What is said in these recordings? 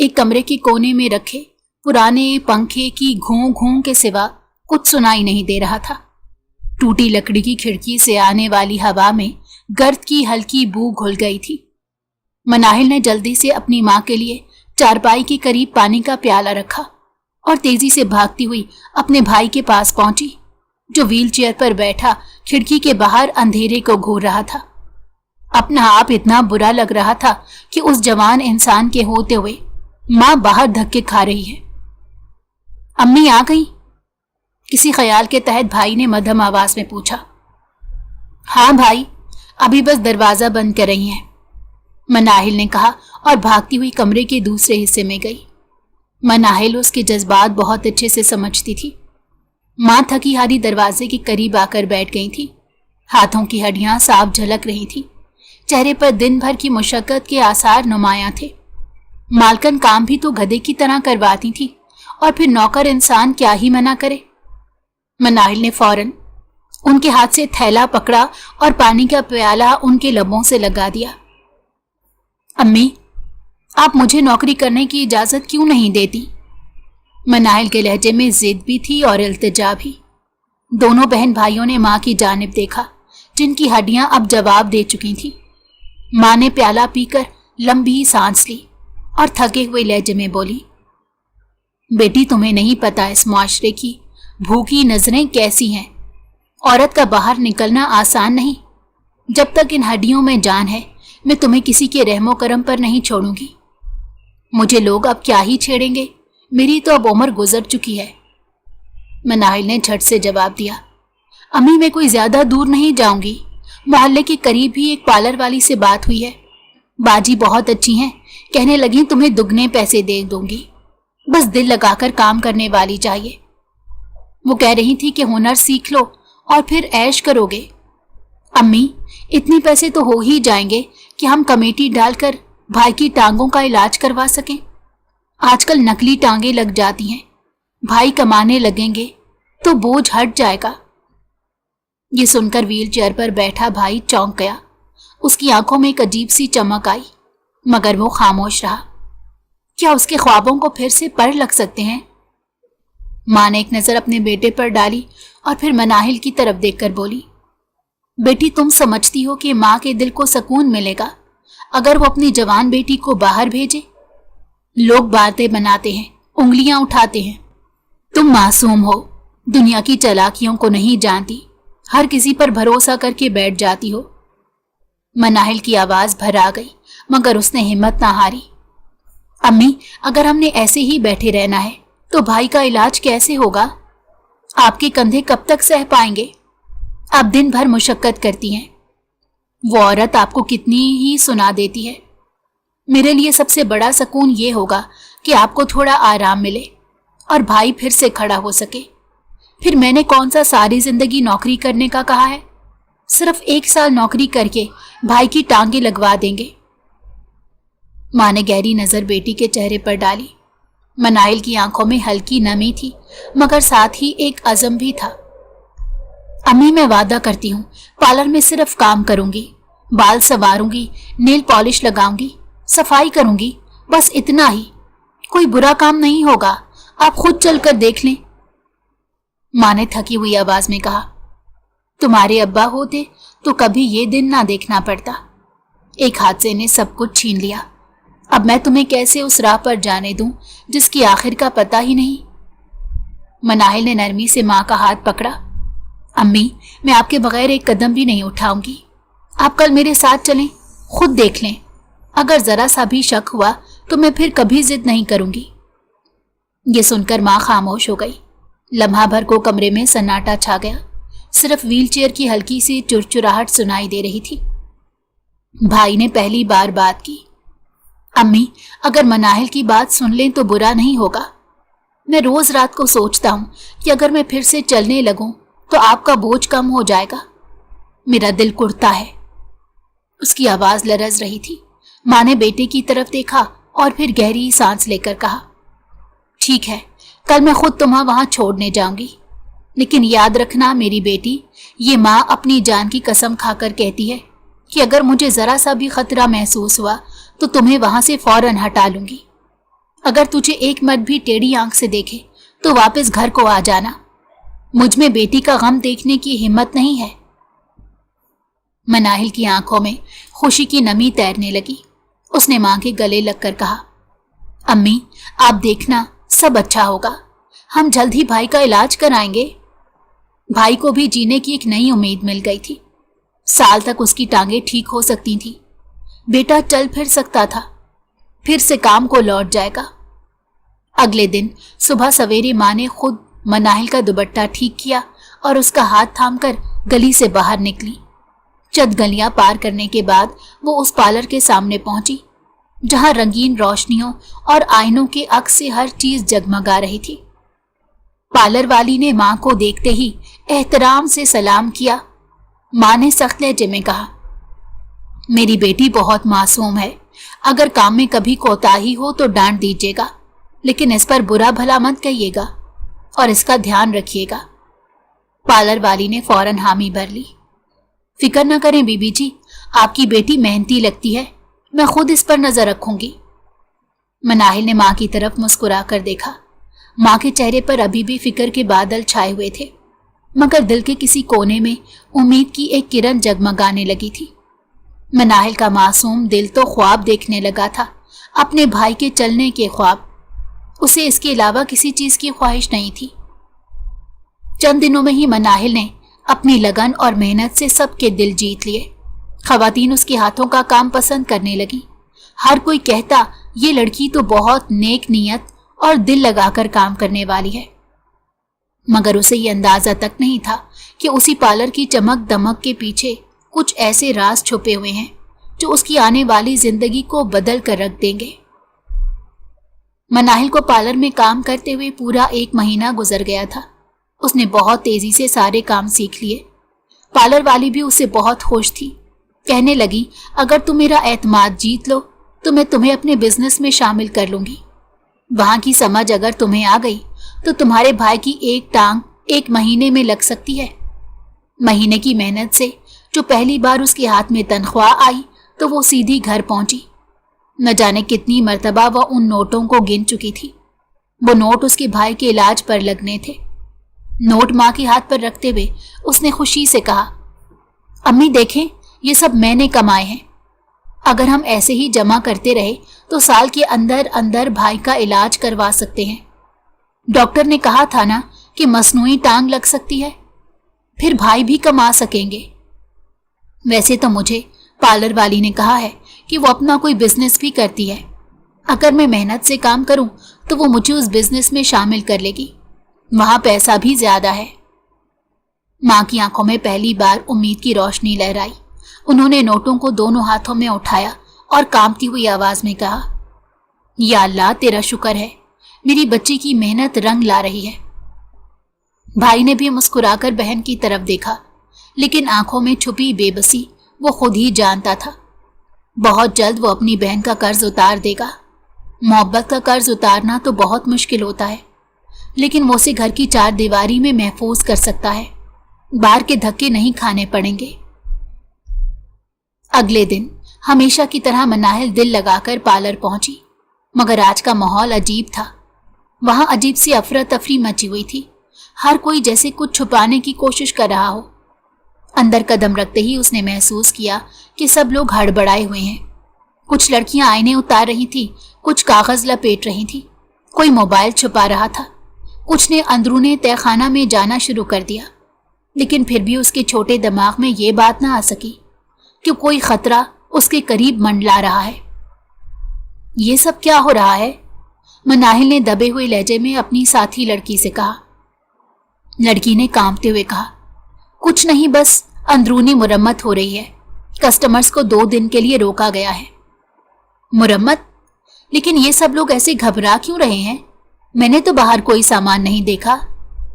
एक कमरे के कोने में रखे पुराने पंखे की घूं घूं के सिवा कुछ सुनाई नहीं दे रहा था। टूटी लकड़ी की खिड़की से आने वाली हवा में गर्द की हल्की बू घुल गई थी। मनाहिल ने जल्दी से अपनी माँ के लिए चारपाई के करीब पानी का प्याला रखा और तेजी से भागती हुई अपने भाई के पास पहुंची, जो व्हील चेयर पर बैठा खिड़की के बाहर अंधेरे को घूर रहा था। अपना आप इतना बुरा लग रहा था कि उस जवान इंसान के होते हुए माँ बाहर धक्के खा रही है। अम्मी आ गई? किसी ख्याल के तहत भाई ने मध्यम आवाज में पूछा। हाँ भाई, अभी बस दरवाजा बंद कर रही हैं, मनाहिल ने कहा और भागती हुई कमरे के दूसरे हिस्से में गई। मनाहिल उसके जज्बात बहुत अच्छे से समझती थी। माँ थकी हारी दरवाजे के करीब आकर बैठ गई थी। हाथों की हड्डियां साफ झलक रही थी। चेहरे पर दिन भर की मुशक्कत के आसार नुमायां थे। मालकन काम भी तो गधे की तरह करवाती थी और फिर नौकर इंसान क्या ही मना करे। मनाहिल ने फौरन उनके हाथ से थैला पकड़ा और पानी का प्याला उनके लबों से लगा दिया। अम्मी, आप मुझे नौकरी करने की इजाजत क्यों नहीं देती? मनाहिल के लहजे में जिद भी थी और इल्तिजा भी। दोनों बहन भाइयों ने माँ की जानिब देखा, जिनकी हड्डियां अब जवाब दे चुकी थीं। माँ ने प्याला पीकर लंबी सांस ली और थके हुए लहजे में बोली, बेटी, तुम्हें नहीं पता इस मुआशरे की भूखी नजरें कैसी हैं। औरत का बाहर निकलना आसान नहीं। जब तक इन हड्डियों में जान है, मैं तुम्हें किसी के रहमो करम पर नहीं छोड़ूंगी। मुझे लोग अब क्या ही छेड़ेंगे, मेरी तो अब उम्र गुजर चुकी है। मनाहिल ने झट से जवाब दिया। अम्मी, मैं कोई ज्यादा दूर नहीं जाऊंगी। मोहल्ले के करीब ही एक पार्लर वाली से बात हुई है। बाजी बहुत अच्छी हैं, कहने लगी तुम्हें दुगने पैसे दे दूंगी, बस दिल लगाकर काम करने वाली चाहिए। वो कह रही थी कि हुनर सीख लो और फिर ऐश करोगे। अम्मी, इतने पैसे तो हो ही जाएंगे कि हम कमेटी डालकर भाई की टांगों का इलाज करवा सकें। आजकल नकली टांगे लग जाती हैं। भाई कमाने लगेंगे तो बोझ हट जाएगा। ये सुनकर व्हील चेयर पर बैठा भाई चौंक गया। उसकी आंखों में एक अजीब सी चमक आई, मगर वो खामोश रहा। क्या उसके ख्वाबों को फिर से पर लग सकते हैं? माँ ने एक नजर अपने बेटे पर डाली और फिर मनाहिल की तरफ देखकर बोली, बेटी, तुम समझती हो कि माँ के दिल को सुकून मिलेगा अगर वो अपनी जवान बेटी को बाहर भेजे? लोग बातें बनाते हैं, उंगलियां उठाते हैं। तुम मासूम हो, दुनिया की चालाकियों को नहीं जानती, हर किसी पर भरोसा करके बैठ जाती हो। मनाहिल की आवाज भर आ गई, मगर उसने हिम्मत ना हारी। अम्मी, अगर हमने ऐसे ही बैठे रहना है तो भाई का इलाज कैसे होगा? आपके कंधे कब तक सह पाएंगे? आप दिन भर मुशक्कत करती हैं। वो औरत आपको कितनी ही सुना देती है। मेरे लिए सबसे बड़ा सुकून ये होगा कि आपको थोड़ा आराम मिले और भाई फिर से खड़ा हो सके। फिर मैंने कौन सा सारी जिंदगी नौकरी करने का कहा है? सिर्फ 1 साल नौकरी करके भाई की टांगे लगवा देंगे। माँ ने गहरी नजर बेटी के चेहरे पर डाली। मनाहिल की आंखों में हल्की नमी थी, मगर साथ ही एक अज़म भी था। अम्मी, मैं वादा करती हूँ, पार्लर में सिर्फ काम करूंगी, बाल संवारूंगी, नेल पॉलिश लगाऊंगी, सफाई करूंगी, बस इतना ही। कोई बुरा काम नहीं होगा, आप खुद चलकर देख लें। माँ ने थकी हुई आवाज में कहा, तुम्हारे अब्बा होते तो कभी ये दिन ना देखना पड़ता। एक हादसे ने सब कुछ छीन लिया। अब मैं तुम्हें कैसे उस राह पर जाने दूं जिसकी आखिर का पता ही नहीं। मनाहिल ने नरमी से माँ का हाथ पकड़ा। अम्मी, मैं आपके बगैर एक कदम भी नहीं उठाऊंगी। आप कल मेरे साथ चलें, खुद देख लें। अगर जरा सा भी शक हुआ तो मैं फिर कभी जिद नहीं करूंगी। ये सुनकर माँ खामोश हो गई। लम्हा भर को कमरे में सन्नाटा छा गया। सिर्फ व्हील चेयर की हल्की सी चुरचुराहट सुनाई दे रही थी। भाई ने पहली बार बात की। अम्मी, अगर मनाहिल की बात सुन लें तो बुरा नहीं होगा। मैं रोज रात को सोचता हूँ कि अगर मैं फिर से चलने लगूं तो आपका बोझ कम हो जाएगा। मेरा दिल कुढ़ता है। उसकी आवाज लरज रही थी। माँ ने बेटे की तरफ देखा और फिर गहरी सांस लेकर कहा, ठीक है, कल मैं खुद तुम्हें वहां छोड़ने जाऊंगी, लेकिन याद रखना मेरी बेटी, ये माँ अपनी जान की कसम खाकर कहती है कि अगर मुझे जरा सा भी खतरा महसूस हुआ तो तुम्हें वहां से फौरन हटा लूंगी। अगर तुझे एक मिनट भी टेढ़ी आंख से देखे तो वापस घर को आ जाना। मुझ में बेटी का गम देखने की हिम्मत नहीं है। मनाहिल की आंखों में खुशी की नमी तैरने लगी। उसने मां के गले लगकर कहा, अम्मी आप देखना सब अच्छा होगा, हम जल्द ही भाई का इलाज कराएंगे। भाई को भी जीने की एक नई उम्मीद मिल गई थी। साल तक उसकी टांगें ठीक हो सकती थी, बेटा चल फिर सकता था, फिर से काम को लौट जाएगा। अगले दिन सुबह सवेरे मां ने खुद मनाहिल का दुपट्टा ठीक किया और उसका हाथ थामकर गली से बाहर निकली। चंद गलियां पार करने के बाद वो उस पार्लर के सामने पहुंची जहां रंगीन रोशनियों और आईनों के अक्स से हर चीज जगमगा रही थी। पार्लर वाली ने मां को देखते ही एहतराम से सलाम किया। मां ने सख्त लहजे में कहा, मेरी बेटी बहुत मासूम है, अगर काम में कभी कोताही हो तो डांट दीजिएगा, लेकिन इस पर बुरा भला मत कहिएगा और इसका ध्यान रखिएगा। पार्लर वाली ने फौरन हामी भर ली। फिक्र न करें बीबी जी, आपकी बेटी मेहनती लगती है, मैं खुद इस पर नजर रखूंगी। मनाहिल ने मां की तरफ मुस्कुरा कर देखा। मां के चेहरे पर अभी भी फिक्र के बादल छाए हुए थे, मगर दिल के किसी कोने में उम्मीद की एक किरण जगमगाने लगी थी। मनाहिल का मासूम दिल तो ख्वाब देखने लगा था, अपने भाई के चलने के ख्वाब। उसे इसके अलावा किसी चीज की ख्वाहिश नहीं थी। चंद दिनों में ही मनाहिल ने अपनी लगन और मेहनत से सबके दिल जीत लिए। खवातीन उसके हाथों का काम पसंद करने लगी। हर कोई कहता ये लड़की तो बहुत नेक नियत और दिल लगाकर काम करने वाली है, मगर उसे ये अंदाजा तक नहीं था कि उसी पार्लर की चमक दमक के पीछे कुछ ऐसे राज छुपे हुए हैं जो उसकी आने वाली जिंदगी को बदल कर रख देंगे। मनाहिल को पार्लर में काम करते हुए पूरा 1 महीना गुजर गया था। उसने बहुत तेजी से सारे काम सीख लिए। पार्लर वाली भी उससे बहुत खुश थी। कहने लगी, अगर तुम मेरा एतमाद जीत लो तो मैं तुम्हें अपने बिजनेस में शामिल कर लूंगी। वहां की समझ अगर तुम्हें आ गई तो तुम्हारे भाई की एक टांग 1 महीने में लग सकती है। महीने की मेहनत से जो पहली बार उसके हाथ में तनख्वाह आई तो वो सीधी घर पहुंची। न जाने कितनी मर्तबा वह उन नोटों को गिन चुकी थी। वो नोट उसके भाई के इलाज पर लगने थे। नोट मां के हाथ पर रखते हुए उसने खुशी से कहा, अम्मी देखें, ये सब मैंने कमाए हैं। अगर हम ऐसे ही जमा करते रहे तो साल के अंदर अंदर भाई का इलाज करवा सकते हैं। डॉक्टर ने कहा था ना कि मसनूई टांग लग सकती है, फिर भाई भी कमा सकेंगे। वैसे तो मुझे पार्लर वाली ने कहा है कि वो अपना कोई बिजनेस भी करती है। अगर मैं मेहनत से काम करूं तो वो मुझे उस बिजनेस में शामिल कर लेगी, वहां पैसा भी ज्यादा है। मां की आंखों में पहली बार उम्मीद की रोशनी लहराई। उन्होंने नोटों को दोनों हाथों में उठाया और कांपती हुई आवाज में कहा, या अल्लाह तेरा शुक्र है, मेरी बच्ची की मेहनत रंग ला रही है। भाई ने भी मुस्कुराकर बहन की तरफ देखा, लेकिन आंखों में छुपी बेबसी वो खुद ही जानता था। बहुत जल्द वो अपनी बहन का कर्ज उतार देगा। मोहब्बत का कर्ज उतारना तो बहुत मुश्किल होता है, लेकिन वो उसे घर की 4 दीवारी में महफूज कर सकता है। बाहर के धक्के नहीं खाने पड़ेंगे। अगले दिन हमेशा की तरह मनाहिल दिल लगाकर पार्लर पहुंची, मगर आज का माहौल अजीब था। वहां अजीब सी अफरा तफरी मची हुई थी। हर कोई जैसे कुछ छुपाने की कोशिश कर रहा हो। अंदर कदम रखते ही उसने महसूस किया कि सब लोग हड़बड़ाए हुए हैं। कुछ लड़कियां आईने उतार रही थी, कुछ कागज लपेट रही थी, कोई मोबाइल छुपा रहा था, कुछ ने अंदरूने तहखाना में जाना शुरू कर दिया। लेकिन फिर भी उसके छोटे दिमाग में ये बात ना आ सकी कि कोई खतरा उसके करीब मंडला रहा है। ये सब क्या हो रहा है? मनाहिल ने दबे हुए लहजे में अपनी साथी लड़की से कहा। लड़की ने कांपते हुए कहा, कुछ नहीं, बस अंदरूनी मुरम्मत हो रही है। कस्टमर्स को 2 दिन के लिए रोका गया है। मुरम्मत? लेकिन ये सब लोग ऐसे घबरा क्यों रहे हैं? मैंने तो बाहर कोई सामान नहीं देखा।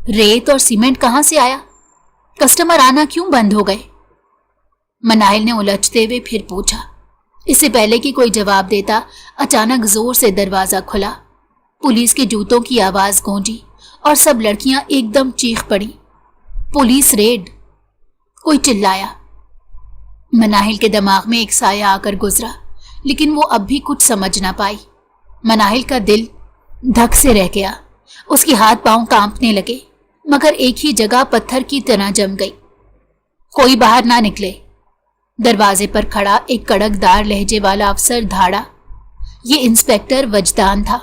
रेत और सीमेंट कहां से आया? कस्टमर आना क्यों बंद हो गए? मनाहिल ने उलझते हुए फिर पूछा। इससे पहले कि कोई जवाब देता, अचानक जोर से दरवाजा खुला। पुलिस के जूतों की आवाज गूंजी और सब लड़कियां एकदम चीख पड़ी। Police red! कोई चिल्लाया। मनाहिल के दिमाग में एक साया आकर गुजरा, लेकिन वो अब भी कुछ समझ ना पाई। मनाहिल का दिल धक से रह गया। उसके हाथ पांव कांपने लगे, मगर एक ही जगह पत्थर की तरह जम गई। कोई बाहर ना निकले। दरवाजे पर खड़ा एक कड़कदार लहजे वाला अफसर धाड़ा। ये इंस्पेक्टर वजदान था।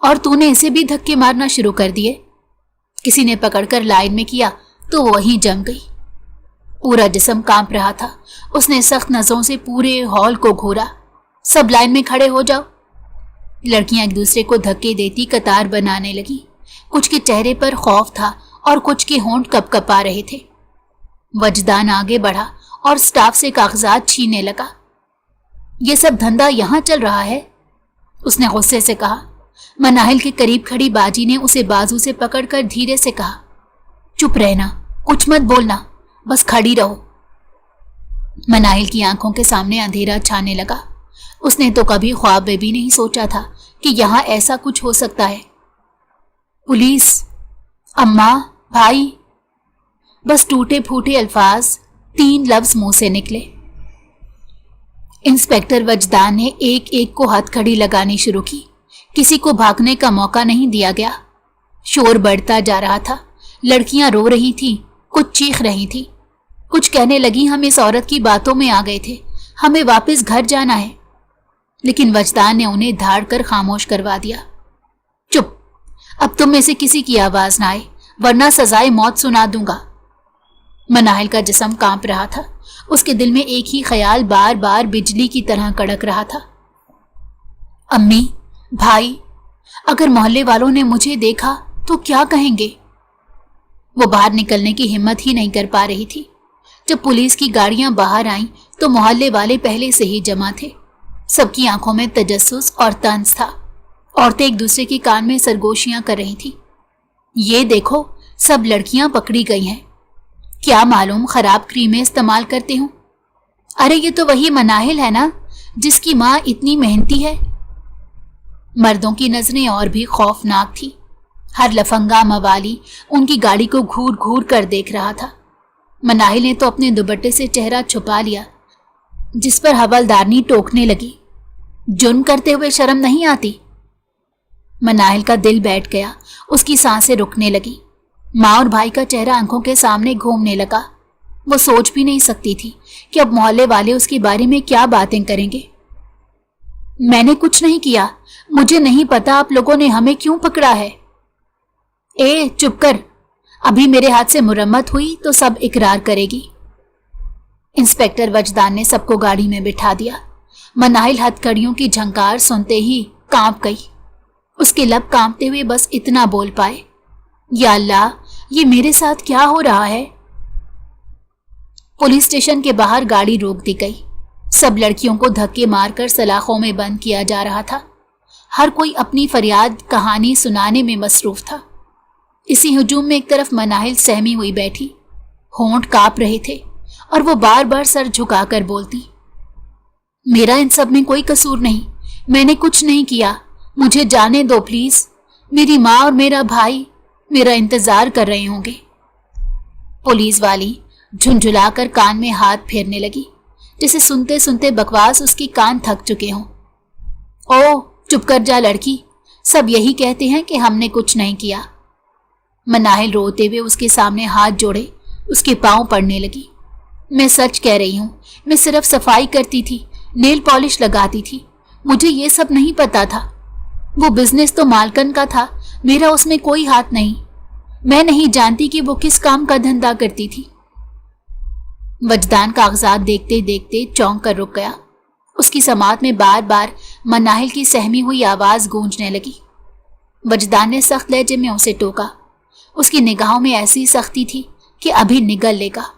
और तूने इसे भी धक्के मारना शुरू कर दिए? किसी ने पकड़कर लाइन में किया तो वहीं जम गई। पूरा जिस्म कांप रहा था। उसने सख्त नजरों से पूरे हॉल को घूरा। सब लाइन में खड़े हो जाओ। लड़कियां एक दूसरे को धक्के देती कतार बनाने लगी। कुछ के चेहरे पर खौफ था और कुछ के होंठ कपकपा रहे थे। वजदान आगे बढ़ा और स्टाफ से कागजात छीनने लगा। ये सब धंधा यहां चल रहा है, उसने गुस्से से कहा। मनाहिल के करीब खड़ी बाजी ने उसे बाजू से पकड़कर धीरे से कहा, चुप रहना, कुछ मत बोलना, बस खड़ी रहो। मनाहिल की आंखों के सामने अंधेरा छाने लगा। उसने तो कभी ख्वाब में भी नहीं सोचा था कि यहां ऐसा कुछ हो सकता है। पुलिस, अम्मा, भाई, बस टूटे फूटे अल्फाज, 3 लफ्ज मुंह से निकले। इंस्पेक्टर वजदान ने एक एक को हथकड़ी लगानी शुरू की। किसी को भागने का मौका नहीं दिया गया। शोर बढ़ता जा रहा था। लड़कियां रो रही थीं, कुछ चीख रही थीं, कुछ कहने लगी हम इस औरत की बातों में आ गए थे, हमें वापस घर जाना है। लेकिन वजदान ने उन्हें धाड़ कर खामोश करवा दिया। चुप, अब तुम में से किसी की आवाज ना आए, वरना सजाए मौत सुना दूंगा। मनाहिल का जिस्म कांप रहा था। उसके दिल में एक ही ख्याल बार बार बिजली की तरह कड़क रहा था। अम्मी, भाई, अगर मोहल्ले वालों ने मुझे देखा तो क्या कहेंगे? वो बाहर निकलने की हिम्मत ही नहीं कर पा रही थी। जब पुलिस की गाड़ियां बाहर आईं तो मोहल्ले वाले पहले से ही जमा थे। सबकी आंखों में तजस्सुस और तंज था। औरतें एक दूसरे के कान में सरगोशियां कर रही थी। ये देखो, सब लड़कियां पकड़ी गई हैं। क्या मालूम खराब क्रीमें इस्तेमाल करते हूं। अरे ये तो वही मनाहिल है ना, जिसकी मां इतनी मेहनती है। मर्दों की नजरें और भी खौफनाक थी। हर लफंगा मवाली उनकी गाड़ी को घूर घूर कर देख रहा था। मनाहिल ने तो अपने दुपट्टे से चेहरा छुपा लिया, जिस पर हवलदारनी टोकने लगी, जुर्म करते हुए शर्म नहीं आती? मनाहिल का दिल बैठ गया। उसकी सांसें रुकने लगी। माँ और भाई का चेहरा आंखों के सामने घूमने लगा। वो सोच भी नहीं सकती थी कि अब मोहल्ले वाले उसके बारे में क्या बातें करेंगे। मैंने कुछ नहीं किया, मुझे नहीं पता आप लोगों ने हमें क्यों पकड़ा है। ए चुप कर, अभी मेरे हाथ से मुरम्मत हुई तो सब इकरार करेगी। इंस्पेक्टर वजदान ने सबको गाड़ी में बिठा दिया। मनाहिल हथकड़ियों की झंकार सुनते ही कांप गई। उसके लब कांपते हुए बस इतना बोल पाए, या अल्लाह, ये मेरे साथ क्या हो रहा है। पुलिस स्टेशन के बाहर गाड़ी रोक दी गई। सब लड़कियों को धक्के मारकर सलाखों में बंद किया जा रहा था। हर कोई अपनी फरियाद कहानी सुनाने में मसरूफ था। इसी हुजूम में एक तरफ मनाहिल सहमी हुई बैठी, होंठ कांप रहे थे और वो बार बार सर झुकाकर बोलती, मेरा इन सब में कोई कसूर नहीं, मैंने कुछ नहीं किया, मुझे जाने दो प्लीज, मेरी माँ और मेरा भाई मेरा इंतजार कर रहे होंगे। पुलिस वाली झुंझुलाकर कान में हाथ फेरने लगी, जिसे सुनते सुनते बकवास उसकी कान थक चुके हों। ओ चुप कर जा लड़की, सब यही कहते हैं कि हमने कुछ नहीं किया। मनाहिल रोते हुए उसके सामने हाथ जोड़े उसके पांव पड़ने लगी। मैं सच कह रही हूं, मैं सिर्फ सफाई करती थी, नेल पॉलिश लगाती थी, मुझे ये सब नहीं पता था। वो बिजनेस तो मालकन का था, मेरा उसमें कोई हाथ नहीं। मैं नहीं जानती कि वो किस काम का धंधा करती थी। वजदान कागजात देखते देखते चौंक कर रुक गया। उसकी समात में बार बार मनाहिल की सहमी हुई आवाज गूंजने लगी। वजदान ने सख्त लहजे में उसे टोका। उसकी निगाहों में ऐसी सख्ती थी कि अभी निगल लेगा।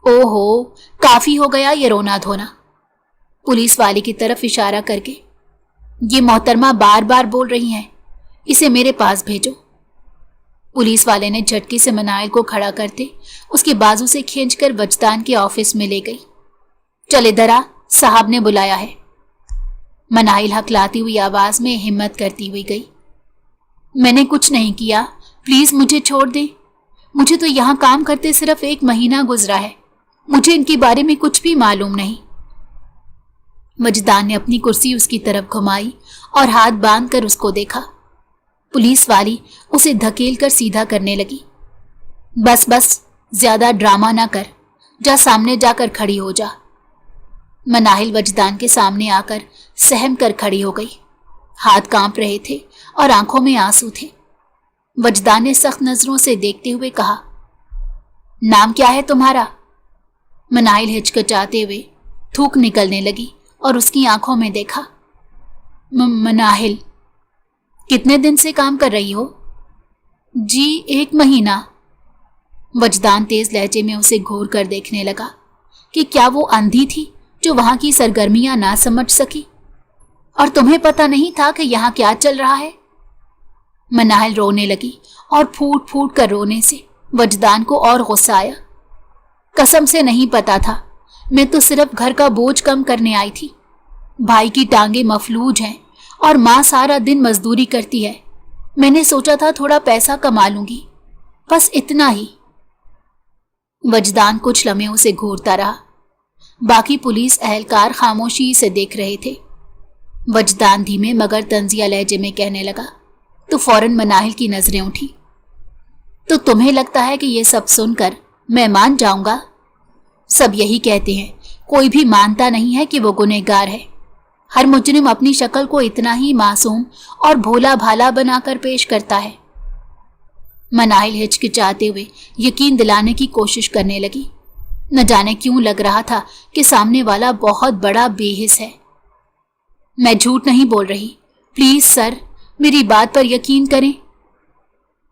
ओहो, काफी हो गया ये रोना धोना। पुलिस वाले की तरफ इशारा करके, ये मोहतरमा बार बार बोल रही हैं, इसे मेरे पास भेजो। पुलिस वाले ने झटके से मनाहिल को खड़ा करते उसके बाजू से खींचकर वजदान के ऑफिस में ले गई। चल इधर आ, साहब ने बुलाया है। मनाहिल हकलाती हुई आवाज में हिम्मत करती हुई गई। मैंने कुछ नहीं किया, प्लीज मुझे छोड़ दे। मुझे तो यहाँ काम करते सिर्फ 1 महीना गुजरा है, मुझे इनके बारे में कुछ भी मालूम नहीं। वजदान ने अपनी कुर्सी उसकी तरफ घुमाई और हाथ बांध कर उसको देखा। पुलिस वाली उसे धकेल कर सीधा करने लगी। बस बस, ज्यादा ड्रामा ना कर, जा सामने जाकर खड़ी हो जा। मनाहिल वजदान के सामने आकर सहम कर खड़ी हो गई। हाथ कांप रहे थे और आंखों में आंसू थे। वजदान ने सख्त नजरों से देखते हुए कहा, नाम क्या है तुम्हारा? मनाहिल हिचकिचाते हुए थूक निकलने लगी और उसकी आंखों में देखा। मनाहिल, कितने दिन से काम कर रही हो? जी 1 महीना। वजदान तेज लहजे में उसे घूर कर देखने लगा कि क्या वो अंधी थी जो वहां की सरगर्मियां ना समझ सकी, और तुम्हें पता नहीं था कि यहाँ क्या चल रहा है? मनाहिल रोने लगी और फूट फूट कर रोने से वजदान को और गुस्सा आया। कसम से नहीं पता था, मैं तो सिर्फ घर का बोझ कम करने आई थी। भाई की टांगे मफलूज हैं और माँ सारा दिन मजदूरी करती है। मैंने सोचा था थोड़ा पैसा कमा लूंगी, बस इतना ही। वजदान कुछ लम्हे उसे घूरता रहा। बाकी पुलिस एहलकार खामोशी से देख रहे थे। वजदान धीमे मगर तंजिया लहजे में कहने लगा तो फौरन मनाहिल की नजरें उठी। तो तुम्हें लगता है कि ये सब सुनकर मैं मान जाऊंगा? सब यही कहते हैं, कोई भी मानता नहीं है कि वो गुनहगार है। हर मुजरिम अपनी शक्ल को इतना ही मासूम और भोला भाला बनाकर पेश करता है। मनाहिल हिचकिचाते हुए यकीन दिलाने की कोशिश करने लगी। न जाने क्यों लग रहा था कि सामने वाला बहुत बड़ा बेहिस है। मैं झूठ नहीं बोल रही, प्लीज सर, मेरी बात पर यकीन करें।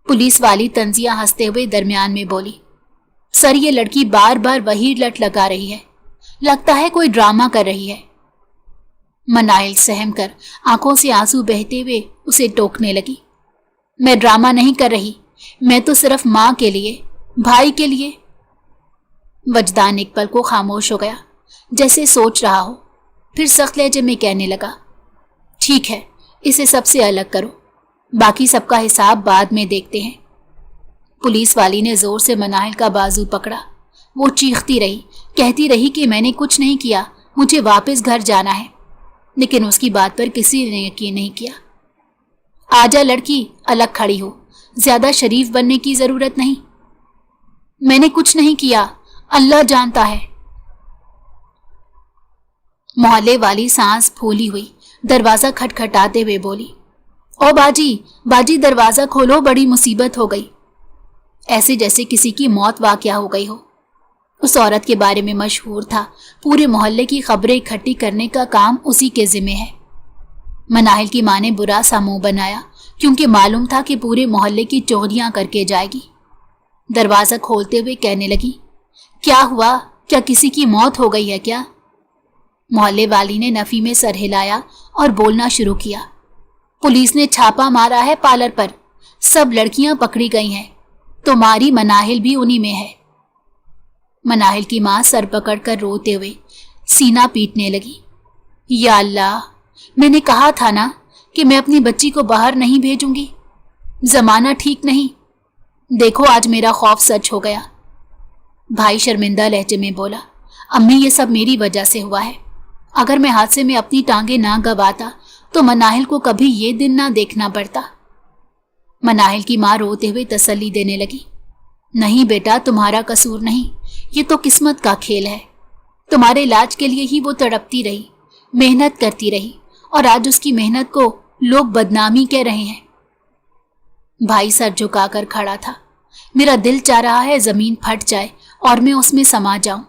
पुलिस वाली तंजिया हंसते हुए दरमियान में बोली, सर ये लड़की बार बार वही लट लगा रही है, लगता है कोई ड्रामा कर रही है। मनाहिल सहम कर आंखों से आंसू बहते हुए उसे टोकने लगी। मैं ड्रामा नहीं कर रही, मैं तो सिर्फ माँ के लिए, भाई के लिए। वजदान एक पल को खामोश हो गया, जैसे सोच रहा हो, फिर सख्त लहजे में कहने लगा, ठीक है, इसे सबसे अलग करो, बाकी सबका हिसाब बाद में देखते हैं। पुलिस वाली ने जोर से मनाहिल का बाजू पकड़ा। वो चीखती रही, कहती रही कि मैंने कुछ नहीं किया, मुझे वापस घर जाना है, लेकिन उसकी बात पर किसी ने यकीन नहीं किया। आजा लड़की, अलग खड़ी हो, ज्यादा शरीफ बनने की जरूरत नहीं। मैंने कुछ नहीं किया, अल्लाह जानता है। मोहल्ले वाली सांस फूली हुई दरवाजा खटखटाते हुए बोली, ओ बाजी, बाजी दरवाजा खोलो, बड़ी मुसीबत हो गई। ऐसे जैसे किसी की मौत वाकया हो गई हो। उस औरत के बारे में मशहूर था, पूरे मोहल्ले की खबरें इकट्ठी करने का काम उसी के जिम्मे है। मनाहिल की माँ ने बुरा सा मुंह बनाया, क्योंकि मालूम था कि पूरे मोहल्ले की चोरियां करके जाएगी। दरवाजा खोलते हुए कहने लगी, क्या हुआ, क्या किसी की मौत हो गई है क्या? मोहल्ले वाली ने नफी में सर हिलाया और बोलना शुरू किया, पुलिस ने छापा मारा है पार्लर पर, सब लड़कियां पकड़ी गई हैं, तुम्हारी मनाहिल भी उन्हीं में है। मनाहिल की मां सर पकड़कर रोते हुए सीना पीटने लगी। या अल्लाह, मैंने कहा था ना कि मैं अपनी बच्ची को बाहर नहीं भेजूंगी। जमाना ठीक नहीं, देखो आज मेरा खौफ सच हो गया। भाई शर्मिंदा लहजे में बोला, अम्मी ये सब मेरी वजह से हुआ है। अगर मैं हादसे में अपनी टांगे ना गवाता तो मनाहिल को कभी ये दिन ना देखना पड़ता। मनाहिल की मां रोते हुए तसल्ली देने लगी, नहीं बेटा, तुम्हारा कसूर नहीं, ये तो किस्मत का खेल है। तुम्हारे इलाज के लिए ही वो तड़पती रही, मेहनत करती रही, और आज उसकी मेहनत को लोग बदनामी कह रहे हैं। भाई सर झुकाकर खड़ा था। मेरा दिल चाह रहा है जमीन फट जाए और मैं उसमें समा जाऊं।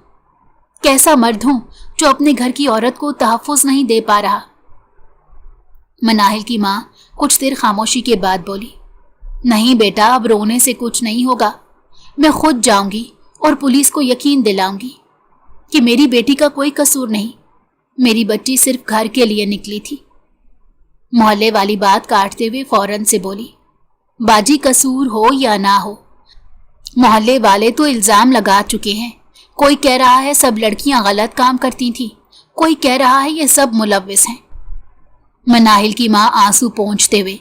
कैसा मर्द हूं जो अपने घर की औरत को तहफ्फुज नहीं दे पा रहा। मनाहिल की मां कुछ देर खामोशी के बाद बोली, नहीं बेटा, अब रोने से कुछ नहीं होगा। मैं खुद जाऊंगी और पुलिस को यकीन दिलाऊंगी कि मेरी बेटी का कोई कसूर नहीं, मेरी बच्ची सिर्फ घर के लिए निकली थी। मोहल्ले वाली बात काटते हुए फौरन से बोली, बाजी कसूर हो या ना हो, मोहल्ले वाले तो इल्जाम लगा चुके हैं। कोई कह रहा है सब लड़कियां गलत काम करती थीं, कोई कह रहा है ये सब मुलव्विस हैं। मनाहिल की मां आंसू पोंछते हुए,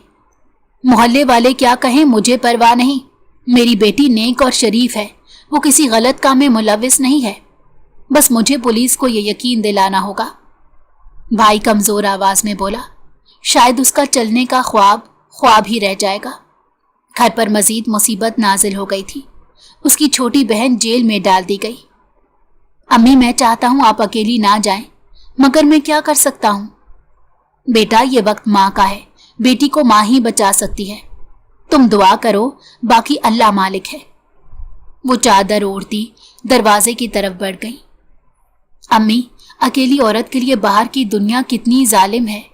मोहल्ले वाले क्या कहें मुझे परवाह नहीं, मेरी बेटी नेक और शरीफ है, वो किसी गलत काम में मुलव्विस नहीं है। बस मुझे पुलिस को ये यकीन दिलाना होगा। भाई कमजोर आवाज में बोला, शायद उसका चलने का ख्वाब ही रह जाएगा। घर पर मजीद मुसीबत नाजिल हो गई थी। उसकी छोटी बहन जेल में डाल दी गई। अम्मी, मैं चाहता हूं आप अकेली ना जाएं, मगर मैं क्या कर सकता हूं? बेटा, ये वक्त माँ का है, बेटी को माँ ही बचा सकती है। तुम दुआ करो, बाकी अल्लाह मालिक है। वो चादर ओढ़ती दरवाजे की तरफ बढ़ गई। अम्मी, अकेली औरत के लिए बाहर की दुनिया कितनी जालिम है।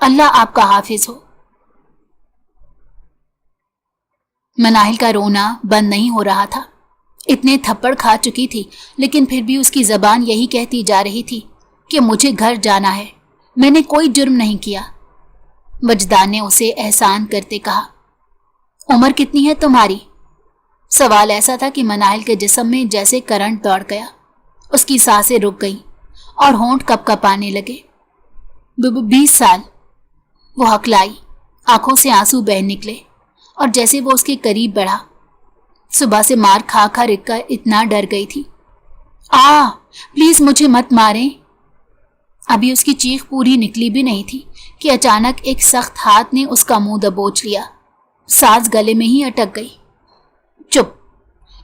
अल्लाह आपका हाफिज हो। मनाहिल का रोना बंद नहीं हो रहा था। इतने थप्पड़ खा चुकी थी, लेकिन फिर भी उसकी जबान यही कहती जा रही थी कि मुझे घर जाना है, मैंने कोई जुर्म नहीं किया। वजदान ने उसे एहसान करते कहा, उम्र कितनी है तुम्हारी? सवाल ऐसा था कि मनाहिल के जिस्म में जैसे करंट दौड़ गया। उसकी सांसें रुक गईं और होंठ कपकपाने लगे। 20 साल। वो हकलाई, आंखों से आंसू बह निकले और जैसे वो उसके करीब बढ़ा, सुबह से मार खा खा रिक्का इतना डर गई थी। प्लीज मुझे मत मारें। अभी उसकी चीख पूरी निकली भी नहीं थी कि अचानक एक सख्त हाथ ने उसका मुंह दबोच लिया। सांस गले में ही अटक गई। चुप,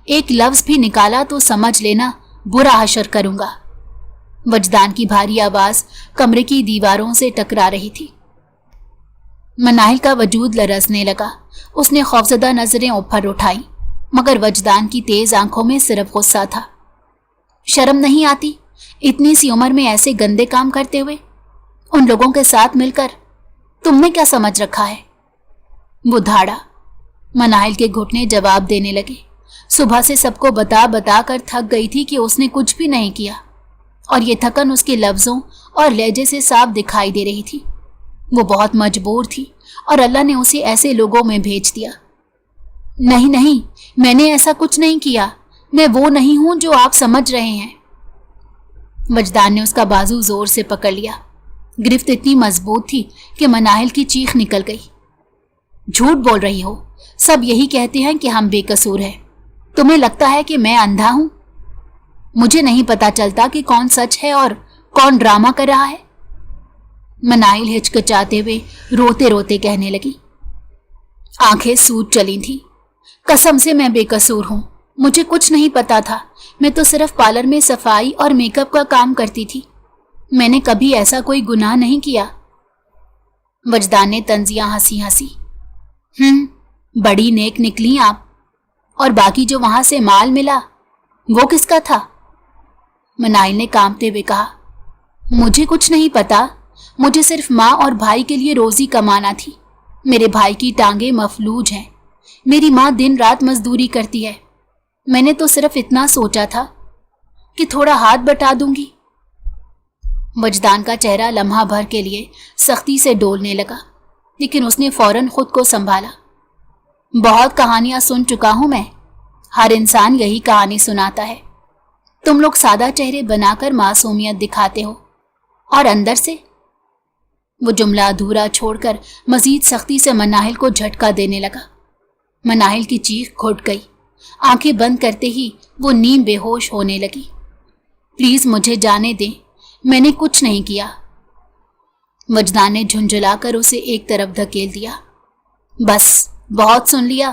एक लफ्ज भी निकाला तो समझ लेना बुरा हशर करूंगा। वजदान की भारी आवाज कमरे की दीवारों से टकरा रही थी। मनाहिल का वजूद लरसने लगा। उसने खौफजदा नजरें ऊपर उठाई, मगर वजदान की तेज आंखों में सिर्फ गुस्सा था। शर्म नहीं आती इतनी सी उम्र में ऐसे गंदे काम करते हुए? उन लोगों के साथ मिलकर तुमने क्या समझ रखा है? वो धाड़ा। मनाहिल के घुटने जवाब देने लगे। सुबह से सबको बता बता कर थक गई थी कि उसने कुछ भी नहीं किया, और ये थकन उसके लफ्जों और लहजे से साफ दिखाई दे रही थी। वो बहुत मजबूर थी और अल्लाह ने उसे ऐसे लोगों में भेज दिया। नहीं नहीं, मैंने ऐसा कुछ नहीं किया। मैं वो नहीं हूं जो आप समझ रहे हैं। वजदान ने उसका बाजू जोर से पकड़ लिया। गिरफ्त इतनी मजबूत थी कि मनाहिल की चीख निकल गई। झूठ बोल रही हो, सब यही कहते हैं कि हम बेकसूर हैं। तुम्हें लगता है कि मैं अंधा हूं? मुझे नहीं पता चलता कि कौन सच है और कौन ड्रामा कर रहा है। मनाहिल हिचकिचाते हुए रोते रोते कहने लगी। आंखें सूज चली थी। कसम से मैं बेकसूर हूं, मुझे कुछ नहीं पता था। मैं तो सिर्फ पार्लर में सफाई और मेकअप का काम करती थी। मैंने कभी ऐसा कोई गुनाह नहीं किया। वजदान ने तंजिया हंसी हंसी। बड़ी नेक निकली आप। और बाकी जो वहां से माल मिला वो किसका था? मनाहिल ने कांपते हुए कहा, मुझे कुछ नहीं पता। मुझे सिर्फ माँ और भाई के लिए रोजी कमाना थी। मेरे भाई की टांगे मफलूज हैं। मेरी माँ दिन रात मजदूरी करती है। मैंने तो सिर्फ इतना सोचा था कि थोड़ा हाथ बटा दूंगी। वजदान का चेहरा लम्हा भर के लिए सख्ती से डोलने लगा, लेकिन उसने फौरन खुद को संभाला। बहुत कहानियां सुन चुका हूं मैं। हर इंसान यही कहानी सुनाता है। तुम लोग सादा चेहरे बनाकर मासूमियत दिखाते हो और अंदर से। वो जुमला अधूरा छोड़कर मजीद सख्ती से मनाहिल को झटका देने लगा। मनाहिल की चीख घुट गई। आंखें बंद करते ही वो नीम बेहोश होने लगी। प्लीज मुझे जाने दें, मैंने कुछ नहीं किया। वजदान ने झुंझुलाकर उसे एक तरफ धकेल दिया। बस, बहुत सुन लिया।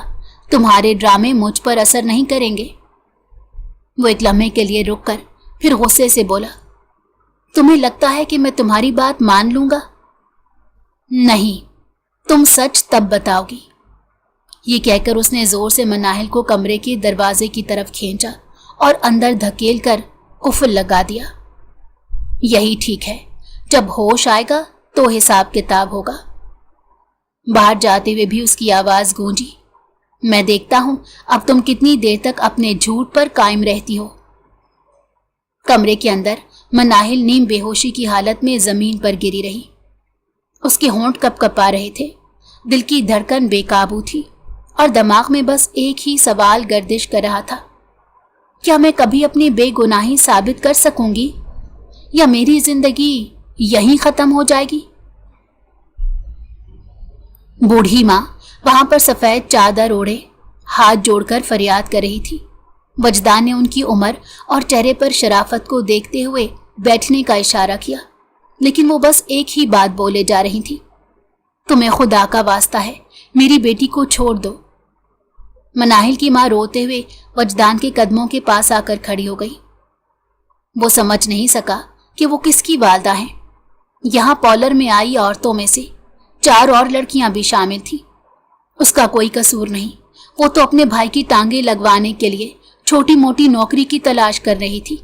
तुम्हारे ड्रामे मुझ पर असर नहीं करेंगे। वो एक लम्हे के लिए रुक कर फिर गुस्से से बोला, तुम्हें लगता है कि मैं तुम्हारी बात मान लूंगा? नहीं, तुम सच तब बताओगी। ये कहकर उसने जोर से मनाहिल को कमरे के दरवाजे की तरफ खींचा और अंदर धकेल कर कुफल लगा दिया। यही ठीक है, जब होश आएगा तो हिसाब किताब होगा। बाहर जाते हुए भी उसकी आवाज गूंजी, मैं देखता हूं अब तुम कितनी देर तक अपने झूठ पर कायम रहती हो। कमरे के अंदर मनाहिल नीम बेहोशी की हालत में जमीन पर गिरी रही। उसके होंठ कपकपा रहे थे, दिल की धड़कन बेकाबू थी और दिमाग में बस एक ही सवाल गर्दिश कर रहा था, क्या मैं कभी अपनी बेगुनाही साबित कर सकूंगी या मेरी जिंदगी यहीं खत्म हो जाएगी? बूढ़ी माँ वहां पर सफेद चादर ओढ़े हाथ जोड़कर फरियाद कर रही थी। वजदान ने उनकी उम्र और चेहरे पर शराफत को देखते हुए बैठने का इशारा किया, लेकिन वो बस एक ही बात बोले जा रही थी, तुम्हें खुदा का वास्ता है, मेरी बेटी को छोड़ दो। मनाहिल की माँ रोते हुए वजदान के कदमों के पास आकर खड़ी हो गई। वो समझ नहीं सका कि वो किसकी वालदा है। यहाँ पॉलर में आई औरतों में से 4 और लड़कियां भी शामिल थीं। उसका कोई कसूर नहीं, वो तो अपने भाई की टांगे लगवाने के लिए छोटी मोटी नौकरी की तलाश कर रही थी।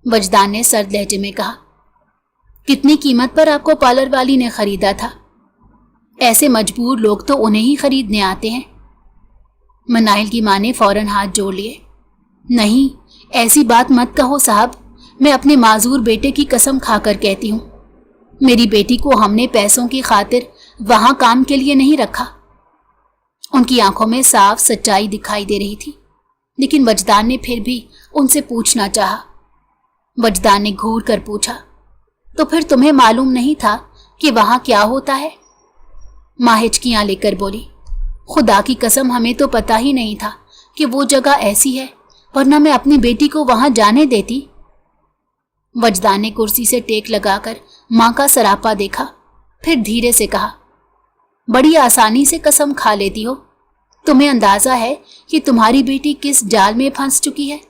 वजदान ने सर्द लहजे में कहा, कितनी कीमत पर आपको पार्लर वाली ने खरीदा था? ऐसे मजबूर लोग तो उन्हें ही खरीदने आते हैं। मनाहिल की माँ ने फौरन हाथ जोड़ लिए। नहीं, ऐसी बात मत कहो साहब, मैं अपने माजूर बेटे की कसम खाकर कहती हूँ, मेरी बेटी को हमने पैसों की खातिर वहां काम के लिए नहीं रखा। उनकी आंखों में साफ सच्चाई दिखाई दे रही थी, लेकिन वजदान ने फिर भी उनसे पूछना चाहा। वजदान ने घूर कर पूछा, तो फिर तुम्हें मालूम नहीं था कि वहां क्या होता है? माँ हिचकियां लेकर बोली, खुदा की कसम, हमें तो पता ही नहीं था कि वो जगह ऐसी है, वरना मैं अपनी बेटी को वहां जाने देती। वजदान ने कुर्सी से टेक लगाकर माँ का सरापा देखा, फिर धीरे से कहा, बड़ी आसानी से कसम खा लेती हो। तुम्हें अंदाजा है कि तुम्हारी बेटी किस जाल में फंस चुकी है?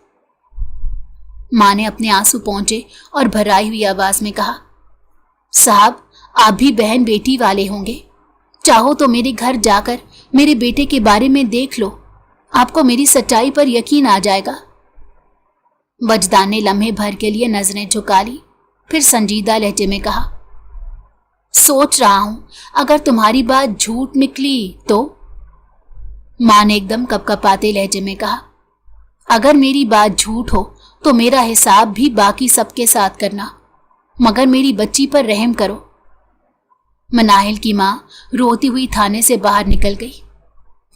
माँ ने अपने आंसू पहुंचे और भराई हुई आवाज में कहा, साहब, आप भी बहन बेटी वाले होंगे, चाहो तो मेरे घर जाकर मेरे बेटे के बारे में देख लो, आपको मेरी सच्चाई पर यकीन आ जाएगा। वजदान ने लम्हे भर के लिए नजरें झुका ली, फिर संजीदा लहजे में कहा, सोच रहा हूं अगर तुम्हारी बात झूठ निकली तो? मां ने एकदम कपकपाते लहजे में कहा, अगर मेरी बात झूठ हो तो मेरा हिसाब भी बाकी सबके साथ करना, मगर मेरी बच्ची पर रहम करो। मनाहिल की मां रोती हुई थाने से बाहर निकल गई।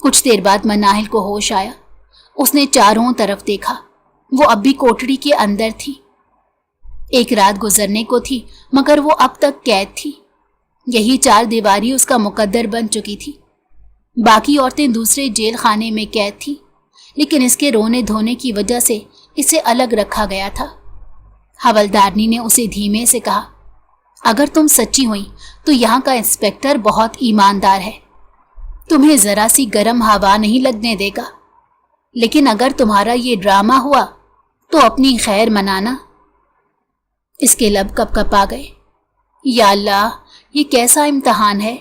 कुछ देर बाद मनाहिल को होश आया। उसने चारों तरफ देखा, वो अब भी कोठरी के अंदर थी। एक रात गुजरने को थी, मगर वो अब तक कैद थी। यही 4 दीवारी उसका मुकद्दर बन चुकी थी। बाकी औरतें दूसरे जेल खाने में कैद थीं, लेकिन इसके रोने धोने की वजह से इसे अलग रखा गया था। हवलदारनी ने उसे धीमे से कहा, अगर तुम सच्ची हुई तो यहाँ का इंस्पेक्टर बहुत ईमानदार है, तुम्हें जरा सी गर्म हवा नहीं लगने देगा, लेकिन अगर तुम्हारा ये ड्रामा हुआ तो अपनी खैर मनाना। इसके लब कपकपा गए। या अल्लाह, ये कैसा इम्तहान है।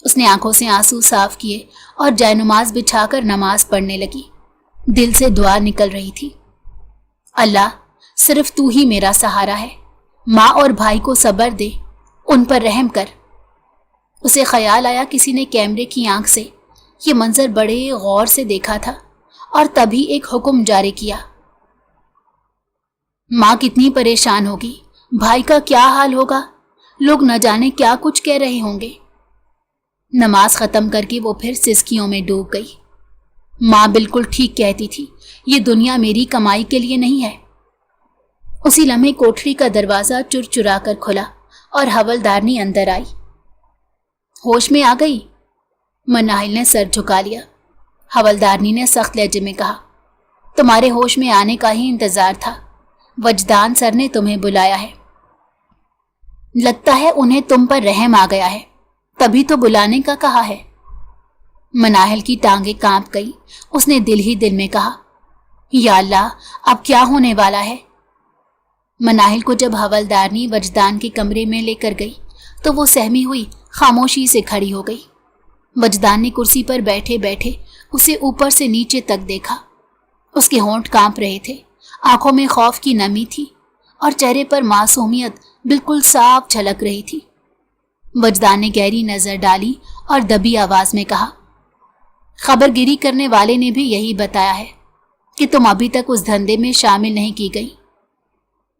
उसने आंखों से आंसू साफ किए और जयनुमाज बिछाकर नमाज पढ़ने लगी। दिल से दुआ निकल रही थी, अल्लाह, सिर्फ तू ही मेरा सहारा है, माँ और भाई को सब्र दे, उन पर रहम कर। उसे ख्याल आया किसी ने कैमरे की आंख से ये मंजर बड़े गौर से देखा था और तभी एक हुक्म जारी किया। माँ कितनी परेशान होगी, भाई का क्या हाल होगा, लोग न जाने क्या कुछ कह रहे होंगे। नमाज खत्म करके वो फिर सिसकियों में डूब गई। माँ बिल्कुल ठीक कहती थी, ये दुनिया मेरी कमाई के लिए नहीं है। उसी लम्हे कोठरी का दरवाजा चुरचुरा कर खुला और हवलदारनी अंदर आई। होश में आ गई? मनाहिल ने सर झुका लिया। हवलदारनी ने सख्त लहजे में कहा, तुम्हारे होश में आने का ही इंतजार था, वजदान सर ने तुम्हें बुलाया है। लगता है उन्हें तुम पर रहम आ गया है, तभी तो बुलाने का कहा है। मनाहिल की टांगे कांप गई। उसने दिल ही दिल में कहा, या अल्लाह, अब क्या होने वाला है। मनाहिल को जब हवलदारनी वजदान के कमरे में लेकर गई तो वो सहमी हुई खामोशी से खड़ी हो गई। वजदान ने कुर्सी पर बैठे बैठे उसे ऊपर से नीचे तक देखा। उसके होंठ कांप रहे थे, आंखों में खौफ की नमी थी और चेहरे पर मासूमियत बिल्कुल साफ झलक रही थी। वजदान ने गहरी नजर डाली और दबी आवाज में कहा, खबरगिरी करने वाले ने भी यही बताया है कि तुम अभी तक उस धंधे में शामिल नहीं की गई।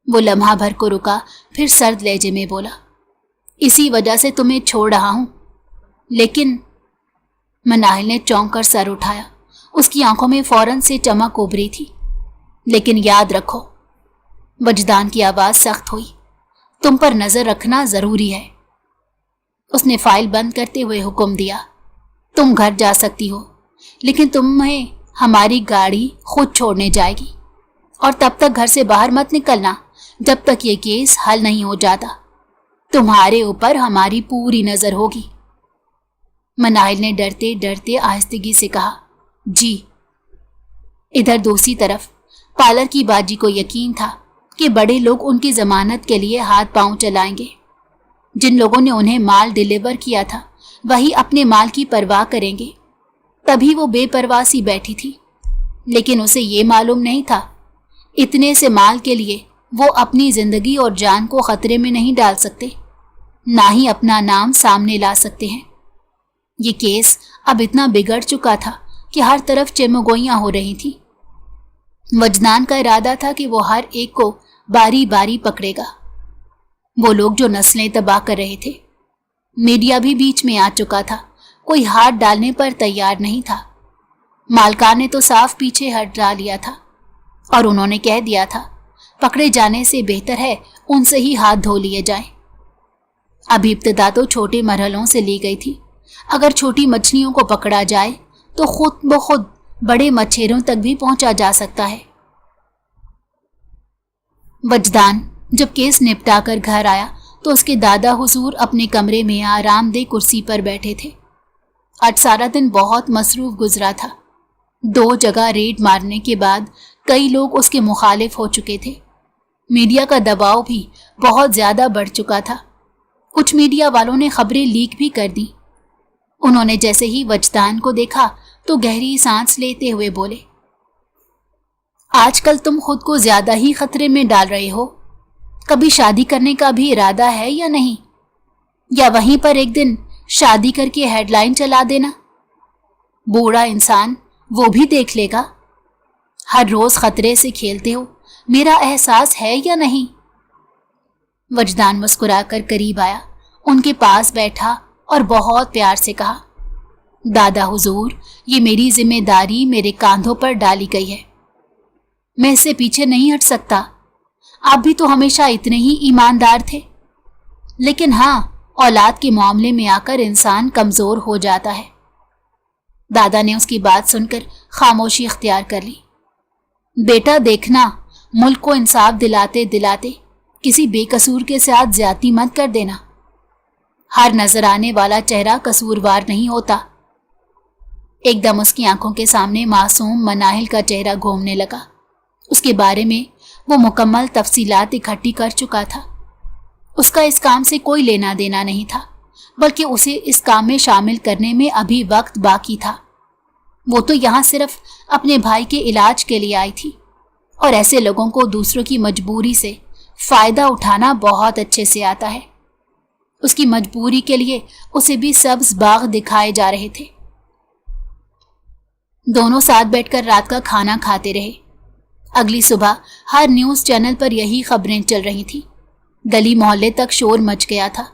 वो लम्हा भर को रुका, फिर सर्द लहजे में बोला, इसी वजह से तुम्हें छोड़ रहा हूं। लेकिन मनाहिल ने चौंक कर सर उठाया। उसकी आंखों में फौरन से चमक उभरी थी। लेकिन याद रखो, वजदान की आवाज सख्त हुई, तुम पर नजर रखना जरूरी है। उसने फाइल बंद करते हुए हुक्म दिया, तुम घर जा सकती हो, लेकिन तुम्हें हमारी गाड़ी खुद छोड़ने जाएगी और तब तक घर से बाहर मत निकलना जब तक ये केस हल नहीं हो जाता। तुम्हारे ऊपर हमारी पूरी नजर होगी। मनाहिल ने डरते डरते आहिस्तगी से कहा, जी। इधर दूसरी तरफ पार्लर की बाजी को यकीन था कि बड़े लोग उनकी जमानत के लिए हाथ पांव चलाएंगे। जिन लोगों ने उन्हें माल डिलीवर किया था वही अपने माल की परवाह करेंगे। तभी वो बेपरवाह सी बैठी थी, लेकिन उसे ये मालूम नहीं था इतने से माल के लिए वो अपनी जिंदगी और जान को खतरे में नहीं डाल सकते, ना ही अपना नाम सामने ला सकते हैं। ये केस अब इतना बिगड़ चुका था कि हर तरफ चेमगोइयां हो रही थी। वजदान का इरादा था कि वो हर एक को बारी बारी पकड़ेगा, वो लोग जो नस्लें तबाह कर रहे थे। मीडिया भी बीच में आ चुका था, कोई हाथ डालने पर तैयार नहीं था। मालकान ने तो साफ पीछे हट डाल लिया था और उन्होंने कह दिया था पकड़े जाने से बेहतर है उनसे ही हाथ धो लिए जाएं। अभी इब्तिदा तो छोटे मरहलों से ली गई थी। अगर छोटी मछलियों को पकड़ा जाए तो खुद ब खुद बड़े मच्छरों तक भी पहुंचा जा सकता है। वजदान जब केस निपटा कर घर आया तो उसके दादा हुजूर अपने कमरे में आरामदेह कुर्सी पर बैठे थे। आज सारा दिन बहुत मसरूफ गुजरा था। 2 जगह रेड मारने के बाद कई लोग उसके मुखालिफ हो चुके थे। मीडिया का दबाव भी बहुत ज्यादा बढ़ चुका था। कुछ मीडिया वालों ने खबरें लीक भी कर दी। उन्होंने जैसे ही वजदान को देखा तो गहरी सांस लेते हुए बोले, आजकल तुम खुद को ज्यादा ही खतरे में डाल रहे हो। कभी शादी करने का भी इरादा है या नहीं? या वहीं पर एक दिन शादी करके हेडलाइन चला देना? बूढ़ा इंसान वो भी देख लेगा। हर रोज खतरे से खेलते हो, मेरा एहसास है या नहीं? वजदान मुस्कुराकर करीब आया, उनके पास बैठा और बहुत प्यार से कहा, दादा हुजूर, ये मेरी जिम्मेदारी मेरे कांधों पर डाली गई है। मैं इससे पीछे नहीं हट सकता। आप भी तो हमेशा इतने ही ईमानदार थे। लेकिन हाँ, औलाद के मामले में आकर इंसान कमजोर हो जाता है। दादा ने उसकी बात सुनकर खामोशी इख्तियार कर ली। बेटा देखना, मुल्क को इंसाफ दिलाते दिलाते किसी बेकसूर के साथ ज्यादती मत कर देना। हर नजर आने वाला चेहरा कसूरवार नहीं होता। एकदम उसकी आंखों के सामने मासूम मनाहिल का चेहरा घूमने लगा। उसके बारे में वो मुकम्मल तफसीलात इकट्ठी कर चुका था। उसका इस काम से कोई लेना देना नहीं था, बल्कि उसे इस काम में शामिल करने में अभी वक्त बाकी था। वो तो यहाँ सिर्फ अपने भाई के इलाज के लिए आई थी, और ऐसे लोगों को दूसरों की मजबूरी से फायदा उठाना बहुत अच्छे से आता है। उसकी मजबूरी के लिए उसे भी सब्ज बाग दिखाए जा रहे थे। दोनों साथ बैठकर रात का खाना खाते रहे। अगली सुबह हर न्यूज चैनल पर यही खबरें चल रही थी। गली मोहल्ले तक शोर मच गया था।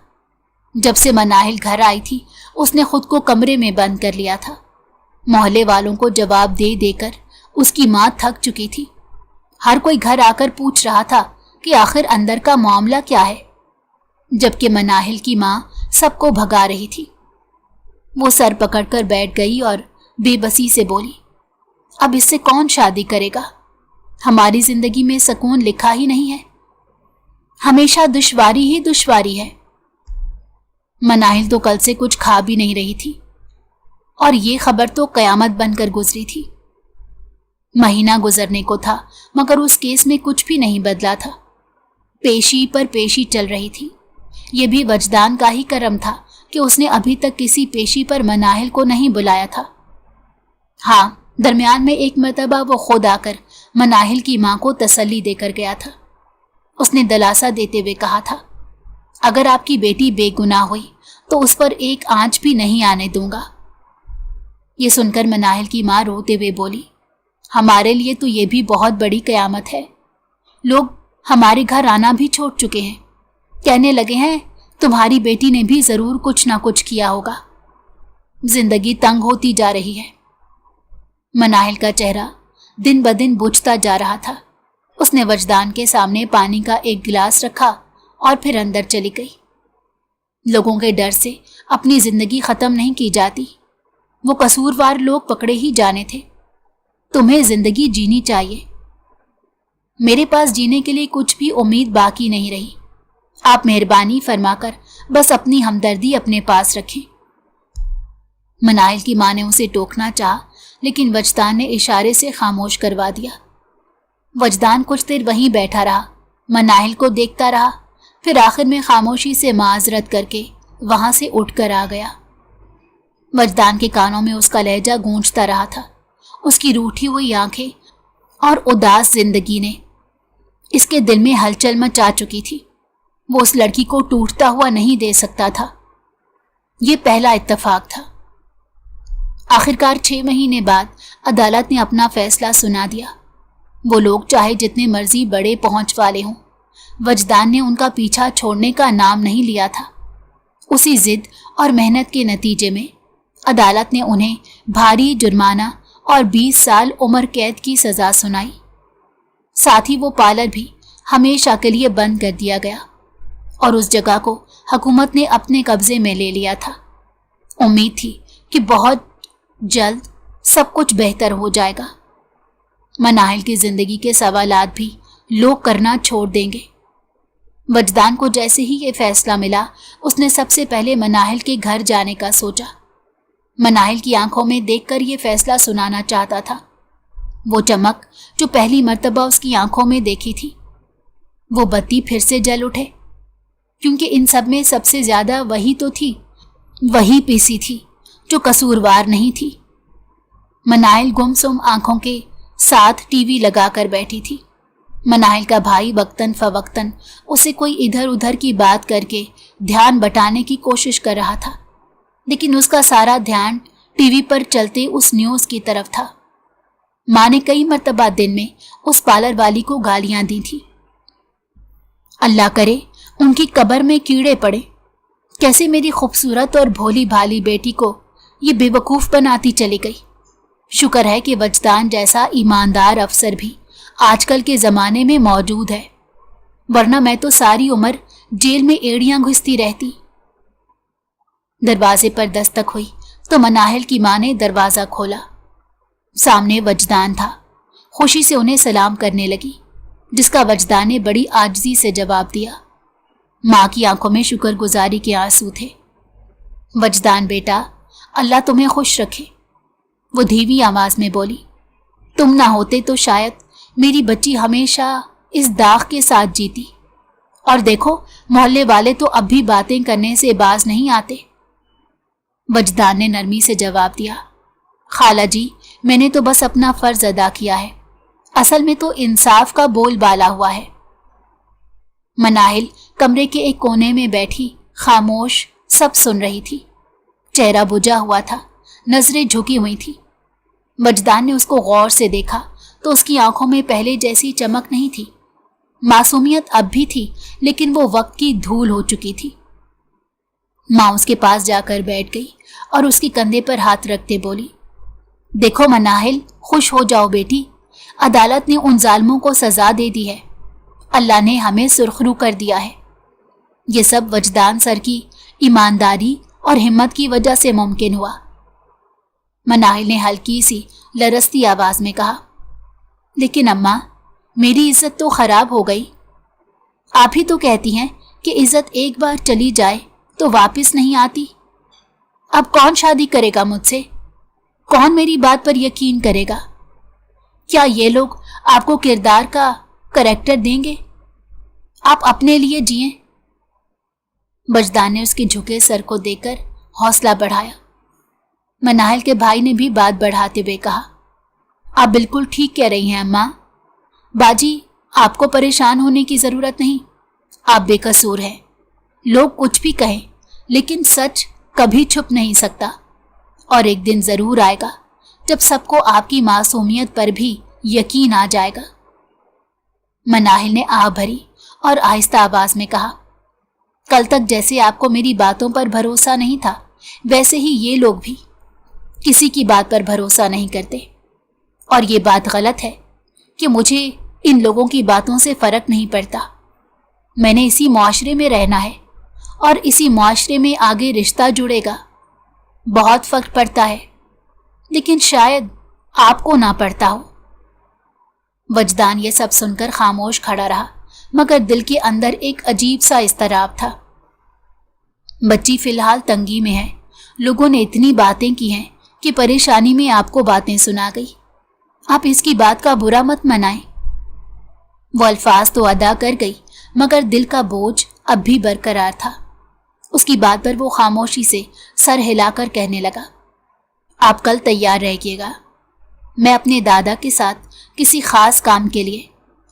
जब से मनाहिल घर आई थी उसने खुद को कमरे में बंद कर लिया था। मोहल्ले वालों को जवाब दे देकर उसकी मां थक चुकी थी। हर कोई घर आकर पूछ रहा था कि आखिर अंदर का मामला क्या है, जबकि मनाहिल की मां सबको भगा रही थी। वो सर पकड़कर बैठ गई और बेबसी से बोली, अब इससे कौन शादी करेगा? हमारी जिंदगी में सुकून लिखा ही नहीं है, हमेशा दुश्वारी ही दुश्वारी है। मनाहिल तो कल से कुछ खा भी नहीं रही थी और ये खबर तो कयामत बनकर गुजरी थी। महीना गुजरने को था मगर उस केस में कुछ भी नहीं बदला था। पेशी पर पेशी चल रही थी। ये भी वजदान का ही करम था कि उसने अभी तक किसी पेशी पर मनाहिल को नहीं बुलाया था। हाँ, दरमियान में एक मर्तबा वो खुद आकर मनाहिल की मां को तसल्ली देकर गया था। उसने दिलासा देते हुए कहा था, अगर आपकी बेटी बेगुनाह हुई तो उस पर एक आंच भी नहीं आने दूंगा। ये सुनकर मनाहिल की मां रोते हुए बोली, हमारे लिए तो ये भी बहुत बड़ी कयामत है। लोग हमारे घर आना भी छोड़ चुके हैं। कहने लगे हैं तुम्हारी बेटी ने भी जरूर कुछ ना कुछ किया होगा। जिंदगी तंग होती जा रही है। मनाहिल का चेहरा दिन ब दिन बुझता जा रहा था। उसने वजदान के सामने पानी का एक गिलास रखा और फिर अंदर चली गई। लोगों के डर से अपनी जिंदगी खत्म नहीं की जाती। वो कसूरवार लोग पकड़े ही जाने थे। तुम्हें जिंदगी जीनी चाहिए। मेरे पास जीने के लिए कुछ भी उम्मीद बाकी नहीं रही। आप मेहरबानी फरमाकर बस अपनी हमदर्दी अपने पास रखें। मनाइल की माँ ने उसे टोकना चाहा, लेकिन वजदान ने इशारे से खामोश करवा दिया। वजदान कुछ देर वहीं बैठा रहा, मनाइल को देखता रहा, फिर आखिर में खामोशी से माजरत करके वहां से उठकर आ गया। वजदान के कानों में उसका लहजा गूंजता रहा था। उसकी रूठी हुई आंखें और उदास जिंदगी ने इसके दिल में हलचल मचा चुकी थी। वो उस लड़की को टूटता हुआ नहीं दे सकता था। ये पहला इत्तेफाक था। आखिरकार 6 महीने बाद अदालत ने अपना फैसला सुना दिया। वो लोग चाहे जितने मर्जी बड़े पहुंच वाले हों, वजदान ने उनका पीछा छोड़ने का नाम नहीं लिया था। उसी जिद और मेहनत के नतीजे में अदालत ने उन्हें भारी जुर्माना और 20 साल उम्र कैद की सजा सुनाई। साथ ही वो पार्लर भी हमेशा के लिए बंद कर दिया गया और उस जगह को हुकूमत ने अपने कब्जे में ले लिया था। उम्मीद थी कि बहुत जल्द सब कुछ बेहतर हो जाएगा। मनाइल की जिंदगी के सवालात भी लोग करना छोड़ देंगे। वजदान को जैसे ही ये फैसला मिला, उसने सबसे पहले मनाइल के घर जाने का सोचा। मनाइल की आंखों में देखकर ये फैसला सुनाना चाहता था। वो चमक जो पहली मर्तबा उसकी आंखों में देखी थी, वो बत्ती फिर से जल उठे, क्योंकि इन सब में सबसे ज्यादा वही तो थी, वही पीसी थी जो कसूरवार नहीं थी। मनाइल गुमसुम आंखों के साथ टीवी लगाकर बैठी थी। मनाइल का भाई वक्तन फवक्तन उसे कोई इधर उधर की बात करके ध्यान बटाने की कोशिश कर रहा था, लेकिन उसका सारा ध्यान टीवी पर चलते उस न्यूज की तरफ था। माँ ने कई मर्तबा दिन में उस पार्लर वाली को गालियां दी थी। अल्लाह करे उनकी कब्र में कीड़े पड़े। कैसे मेरी खूबसूरत और भोली भाली बेटी को ये बेवकूफ बनाती चली गई। शुक्र है कि वजदान जैसा ईमानदार अफसर भी आजकल के जमाने में मौजूद है, वरना मैं तो सारी उम्र जेल में एड़ियां घुसती रहती। दरवाजे पर दस्तक हुई तो मनाहिल की मां ने दरवाजा खोला। सामने वजदान था। खुशी से उन्हें सलाम करने लगी, जिसका वजदान ने बड़ी आजिज़ी से जवाब दिया। मां की आंखों में शुक्रगुजारी के आंसू थे। वजदान बेटा, अल्लाह तुम्हें खुश रखे, वो धीमी आवाज में बोली। तुम ना होते तो शायद मेरी बच्ची हमेशा इस दाग के साथ जीती। और देखो, मोहल्ले वाले तो अब भी बातें करने से बाज नहीं आते। वजदान ने नरमी से जवाब दिया। खाला जी, मैंने तो बस अपना फर्ज अदा किया है, असल में तो इंसाफ का बोलबाला हुआ है। मनाहिल कमरे के एक कोने में बैठी खामोश सब सुन रही थी। चेहरा बुझा हुआ था, नजरें झुकी हुई थी। वजदान ने उसको गौर से देखा तो उसकी आंखों में पहले जैसी चमक नहीं थी। मासूमियत अब भी थी, लेकिन वो वक्त की धूल हो चुकी थी। माँ उसके पास जाकर बैठ गई और उसके कंधे पर हाथ रखते बोली, देखो मनाहिल, खुश हो जाओ बेटी, अदालत ने उन जालिमों को सजा दे दी है। अल्लाह ने हमें सुरखरू कर दिया है। ये सब वजदान सर की ईमानदारी और हिम्मत की वजह से मुमकिन हुआ। मनाहिल ने हल्की सी लरसती आवाज में कहा, लेकिन अम्मा, मेरी इज्जत तो खराब हो गई। आप ही तो कहती हैं कि इज्जत एक बार चली जाए तो वापस नहीं आती। अब कौन शादी करेगा मुझसे? कौन मेरी बात पर यकीन करेगा? क्या ये लोग आपको किरदार का करैक्टर देंगे? आप अपने लिए जिएं। वजदान ने उसके झुके सर को देखकर हौसला बढ़ाया। मनाहिल के भाई ने भी बात बढ़ाते हुए कहा, आप बिल्कुल ठीक कह रही हैं अम्मा। बाजी, आपको परेशान होने की जरूरत नहीं, आप बेकसूर हैं। लोग कुछ भी कहें, लेकिन सच कभी छुप नहीं सकता, और एक दिन जरूर आएगा जब सबको आपकी मासूमियत पर भी यकीन आ जाएगा। मनाहिल ने आह भरी और आहिस्ता आवाज में कहा, कल तक जैसे आपको मेरी बातों पर भरोसा नहीं था, वैसे ही ये लोग भी किसी की बात पर भरोसा नहीं करते। और ये बात गलत है कि मुझे इन लोगों की बातों से फर्क नहीं पड़ता। मैंने इसी मुआशरे में रहना है और इसी मुआशरे में आगे रिश्ता जुड़ेगा। बहुत फर्क पड़ता है, लेकिन शायद आपको ना पड़ता हो। वजदान ये सब सुनकर खामोश खड़ा रहा मगर दिल के अंदर एक अजीब सा इस्तराब था। बच्ची फिलहाल तंगी में है, लोगों ने इतनी बातें की हैं कि परेशानी में आपको बातें सुना गई, आप इसकी बात का बुरा मत मनाएं। वो अल्फाज तो अदा कर गई मगर दिल का बोझ अब भी बरकरार था। उसकी बात पर वो खामोशी से सर हिलाकर कहने लगा, आप कल तैयार रहिएगा, मैं अपने दादा के साथ किसी खास काम के लिए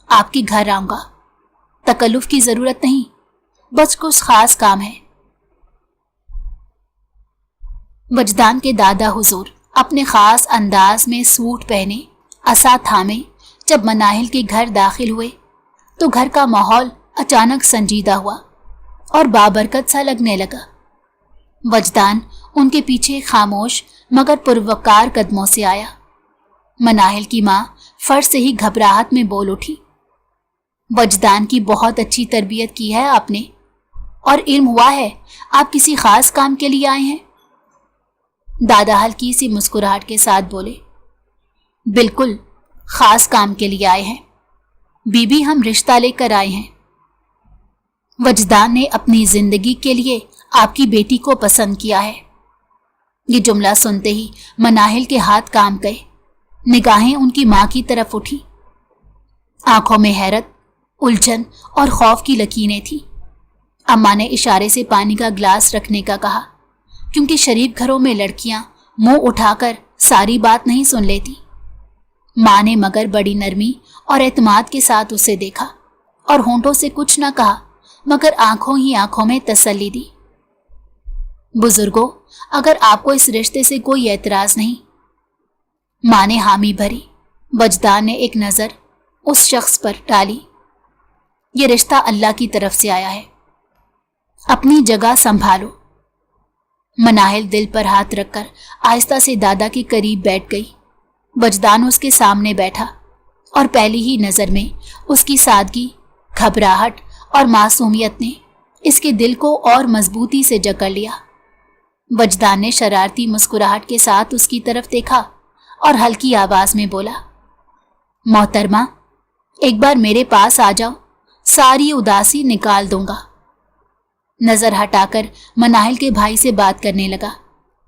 आपके घर आऊंगा। तकल्लुफ की जरूरत नहीं, बस कुछ खास काम है। वजदान के दादा हुजूर अपने खास अंदाज में सूट पहने असा थामे जब मनाहिल के घर दाखिल हुए तो घर का माहौल अचानक संजीदा हुआ और बाबरकत सा लगने लगा। वजदान उनके पीछे खामोश मगर पुरवकार कदमों से आया। मनाहिल की माँ फर्श से ही घबराहट में बोल उठी, वजदान की बहुत अच्छी तरबियत की है आपने, और इल्म हुआ है आप किसी खास काम के लिए आए हैं। दादा हल्की सी मुस्कुराहट के साथ बोले, बिल्कुल खास काम के लिए आए हैं बीबी, हम रिश्ता लेकर आए हैं। वजदान ने अपनी जिंदगी के लिए आपकी बेटी को पसंद किया है। ये जुमला सुनते ही मनाहिल के हाथ काम गए, निगाहें उनकी माँ की तरफ उठी। आंखों में हैरत, उलझन और खौफ की लकीरें थीं। अम्मा ने इशारे से पानी का ग्लास रखने का कहा, क्योंकि शरीफ घरों में लड़कियां मुंह उठाकर सारी बात नहीं सुन लेती। माँ ने मगर बड़ी नरमी और एतमाद के साथ उसे देखा और होंठों से कुछ न कहा मगर आंखों ही आंखों में तसल्ली दी। बुजुर्गों, अगर आपको इस रिश्ते से कोई एतराज नहीं। माँ ने हामी भरी। वजदान ने एक नजर उस शख्स पर डाली। ये रिश्ता अल्लाह की तरफ से आया है, अपनी जगह संभालो। मनाहिल दिल पर हाथ रखकर आहिस्ता से दादा के करीब बैठ गई। वजदान उसके सामने बैठा और पहली ही नजर में उसकी सादगी, घबराहट और मासूमियत ने इसके दिल को और मजबूती से जकड़ लिया। वजदान ने शरारती मुस्कुराहट के साथ उसकी तरफ देखा और हल्की आवाज में बोला, मोहतरमा, एक बार मेरे पास आ जाओ, सारी उदासी निकाल दूंगा। नजर हटाकर मनाहिल के भाई से बात करने लगा,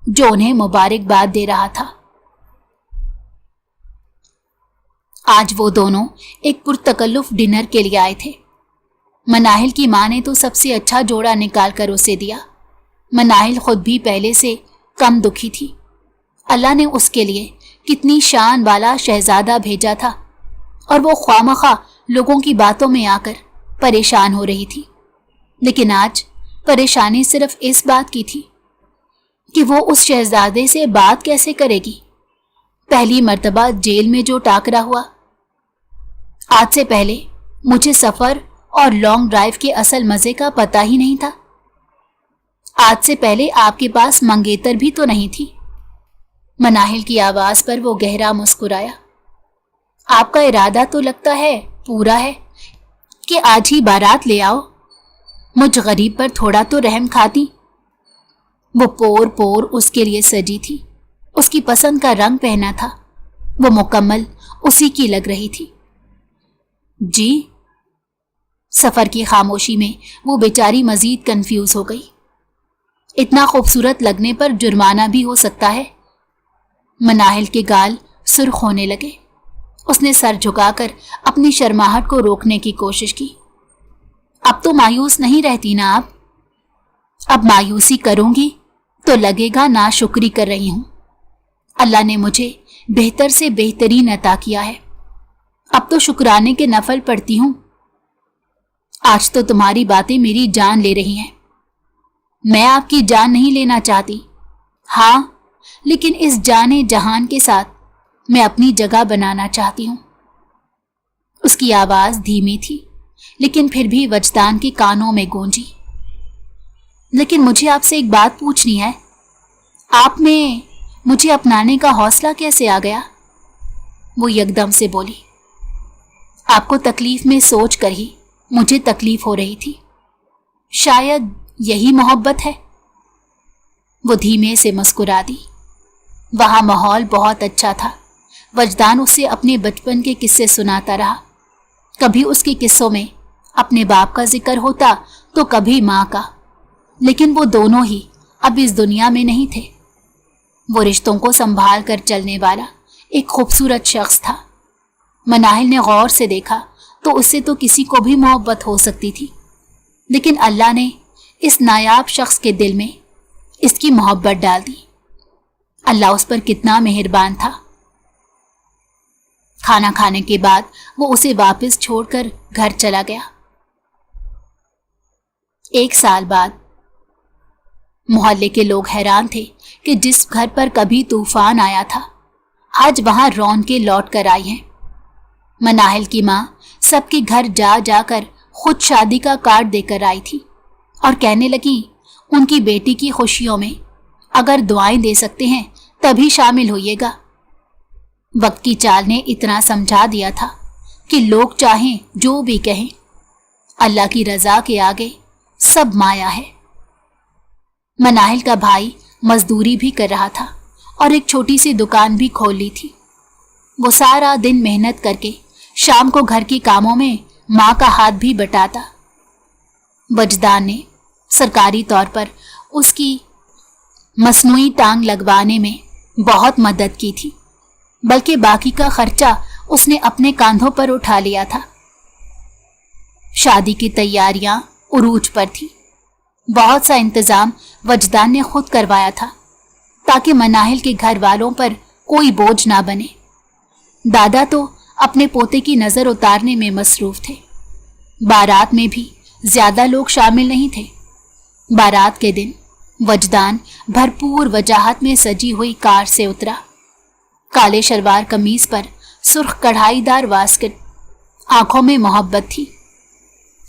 जो उन्हें मुबारकबाद दे रहा था। आज वो दोनों एक पुरतकल्लुफ डिनर के लिए आए थे। मनाहिल की माँ ने तो सबसे अच्छा जोड़ा निकाल कर उसे दिया। मनाहिल खुद भी पहले से कम दुखी थी। अल्लाह ने उसके लिए कितनी शान वाला शहजादा भेजा था और वो ख्वामखा लोगों की बातों में आकर परेशान हो रही थी। लेकिन आज परेशानी सिर्फ इस बात की थी कि वो उस शहजादे से बात कैसे करेगी। पहली मर्तबा जेल में जो टाकरा हुआ, आज से पहले मुझे सफर और लॉन्ग ड्राइव के असल मजे का पता ही नहीं था। आज से पहले आपके पास मंगेतर भी तो नहीं थी। मनाहिल की आवाज पर वो गहरा मुस्कुराया। आपका इरादा तो लगता है पूरा है कि आज ही बारात ले आओ। मुझ गरीब पर थोड़ा तो रहम खाती। वो पोर पोर उसके लिए सजी थी। उसकी पसंद का रंग पहना था। वो मुकम्मल उसी की लग रही थी। जी? सफर की खामोशी में वो बेचारी मजीद कंफ्यूज हो गई। इतना खूबसूरत लगने पर जुर्माना भी हो सकता है। मनाहिल के गाल सुर्ख होने लगे। उसने सर झुकाकर अपनी शर्माहट को रोकने की कोशिश की। अब तो मायूस नहीं रहती ना आप? अब मायूसी करूंगी तो लगेगा नाशुक्री कर रही हूं। अल्लाह ने मुझे बेहतर से बेहतरीन अता किया है। अब तो शुक्राने के नफल पढ़ती हूं। आज तो तुम्हारी बातें मेरी जान ले रही हैं। मैं आपकी जान नहीं लेना चाहती, हाँ, लेकिन इस जाने जहान के साथ मैं अपनी जगह बनाना चाहती हूं। उसकी आवाज धीमी थी, लेकिन फिर भी वजदान के कानों में गूंजी। लेकिन मुझे आपसे एक बात पूछनी है। आप में मुझे अपनाने का हौसला कैसे आ गया? वो यकदम से बोली। आपको तकलीफ में सोच कर ही मुझे तकलीफ हो रही थी। शायद यही मोहब्बत है। वो धीमे से मुस्कुरा दी। वहां माहौल बहुत अच्छा था। वजदान उसे अपने बचपन के किस्से सुनाता रहा। कभी उसके किस्सों में अपने बाप का जिक्र होता तो कभी माँ का, लेकिन वो दोनों ही अब इस दुनिया में नहीं थे। वो रिश्तों को संभाल कर चलने वाला एक खूबसूरत शख्स था। मनाहिल ने गौर से देखा तो उससे तो किसी को भी मोहब्बत हो सकती थी, लेकिन अल्लाह ने इस नायाब शख्स के दिल में इसकी मोहब्बत डाल दी। अल्लाह उस पर कितना मेहरबान था। खाना खाने के बाद वो उसे वापस छोड़कर घर चला गया। 1 साल बाद मोहल्ले के लोग हैरान थे कि जिस घर पर कभी तूफान आया था, आज वहां रौनकें लौट कर आई हैं। मनाहिल की माँ सबके घर जा जाकर खुद शादी का कार्ड देकर आई थी और कहने लगी, उनकी बेटी की खुशियों में अगर दुआएं दे सकते हैं तभी शामिल होइएगा। वक्त की चाल ने इतना समझा दिया था कि लोग चाहें जो भी कहें, अल्लाह की रजा के आगे सब माया है। मनाहिल का भाई मजदूरी भी कर रहा था और एक छोटी सी दुकान भी खोल ली थी। वो सारा दिन मेहनत करके शाम को घर के कामों में माँ का हाथ भी बटाता। वजदान ने सरकारी तौर पर उसकी मसनूई टांग लगवाने में बहुत मदद की थी, बल्कि बाकी का खर्चा उसने अपने कांधों पर उठा लिया था। शादी की तैयारियां उरूज पर थी। बहुत सा इंतजाम वजदान ने खुद करवाया था ताकि मनाहिल के घर वालों पर कोई बोझ ना बने। दादा तो अपने पोते की नजर उतारने में मसरूफ थे। बारात में भी ज्यादा लोग शामिल नहीं थे। बारात के दिन वजदान भरपूर वजाहत में सजी हुई कार से उतरा। काले शलवार कमीज पर सुर्ख कढ़ाईदार वास्कट, आंखों में मोहब्बत थी।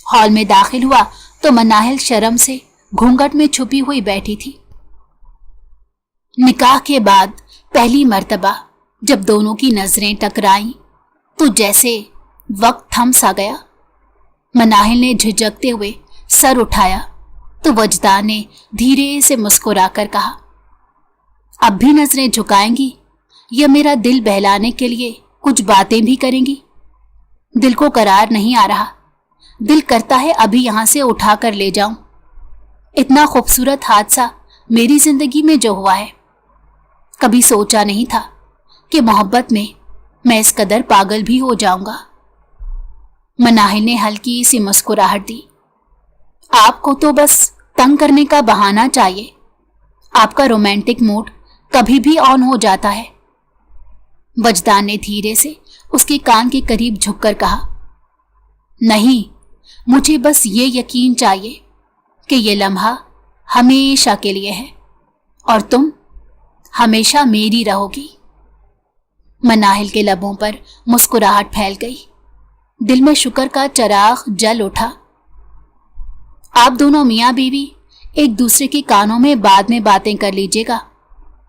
हॉल में दाखिल हुआ तो मनाहिल शर्म से घूंघट में छुपी हुई बैठी थी। निकाह के बाद पहली मर्तबा जब दोनों की नजरें टकराईं तो जैसे वक्त थम सा गया। मनाहिल ने झिझकते हुए सर उठाया तो वजदान ने धीरे से मुस्कुराकर कहा, अब भी नजरें झुकाएंगी या मेरा दिल बहलाने के लिए कुछ बातें भी करेंगी? दिल को करार नहीं आ रहा। दिल करता है अभी यहां से उठा कर ले जाऊं। इतना खूबसूरत हादसा मेरी जिंदगी में जो हुआ है, कभी सोचा नहीं था कि मोहब्बत में मैं इस कदर पागल भी हो जाऊंगा। मनाहिल ने हल्की सी मुस्कुराहट दी। आपको तो बस तंग करने का बहाना चाहिए। आपका रोमांटिक मूड कभी भी ऑन हो जाता है। वजदान ने धीरे से उसके कान के करीब झुककर कहा, नहीं, मुझे बस ये यकीन चाहिए कि ये लम्हा हमेशा के लिए है और तुम हमेशा मेरी रहोगी। मनाहिल के लबों पर मुस्कुराहट फैल गई। दिल में शुक्र का चिराग जल उठा। आप दोनों मियाँ बीवी एक दूसरे के कानों में बाद में बातें कर लीजिएगा।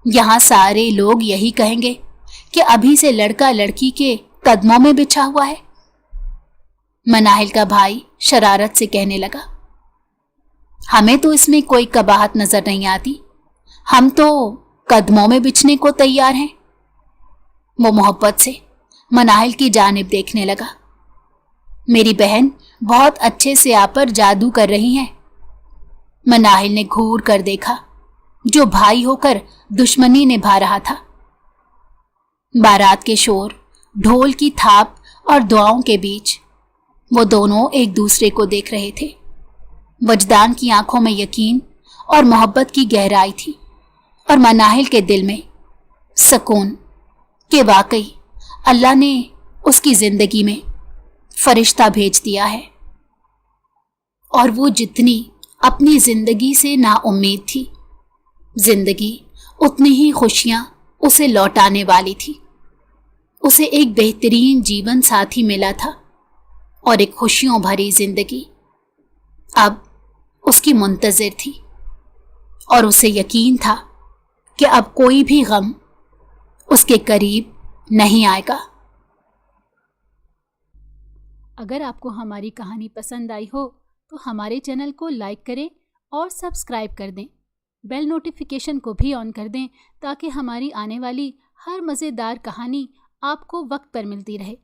यहाँ सारे लोग यही कहेंगे कि अभी से लड़का लड़की के कदमों में बिछा हुआ है। मनाहिल का भाई शरारत से कहने लगा, हमें तो इसमें कोई कबाहत नजर नहीं आती। हम तो कदमों में बिछने को तैयार हैं। वो मोहब्बत से मनाहिल की जानिब देखने लगा। मेरी बहन बहुत अच्छे से आप पर जादू कर रही हैं। मनाहिल ने घूर कर देखा, जो भाई होकर दुश्मनी निभा रहा था। बारात के शोर, ढोल की थाप और दुआओं के बीच वो दोनों एक दूसरे को देख रहे थे। वजदान की आंखों में यकीन और मोहब्बत की गहराई थी और मनाहिल के दिल में सुकून कि वाकई अल्लाह ने उसकी जिंदगी में फरिश्ता भेज दिया है। और वो जितनी अपनी जिंदगी से नाउम्मीद थी, जिंदगी उतनी ही खुशियां उसे लौटाने वाली थी। उसे एक बेहतरीन जीवन साथी मिला था और एक खुशियों भरी जिंदगी अब उसकी मुंतजिर थी और उसे यकीन था कि अब कोई भी गम उसके करीब नहीं आएगा। अगर आपको हमारी कहानी पसंद आई हो तो हमारे चैनल को लाइक करें और सब्सक्राइब कर दें। बेल नोटिफिकेशन को भी ऑन कर दें ताकि हमारी आने वाली हर मज़ेदार कहानी आपको वक्त पर मिलती रहे।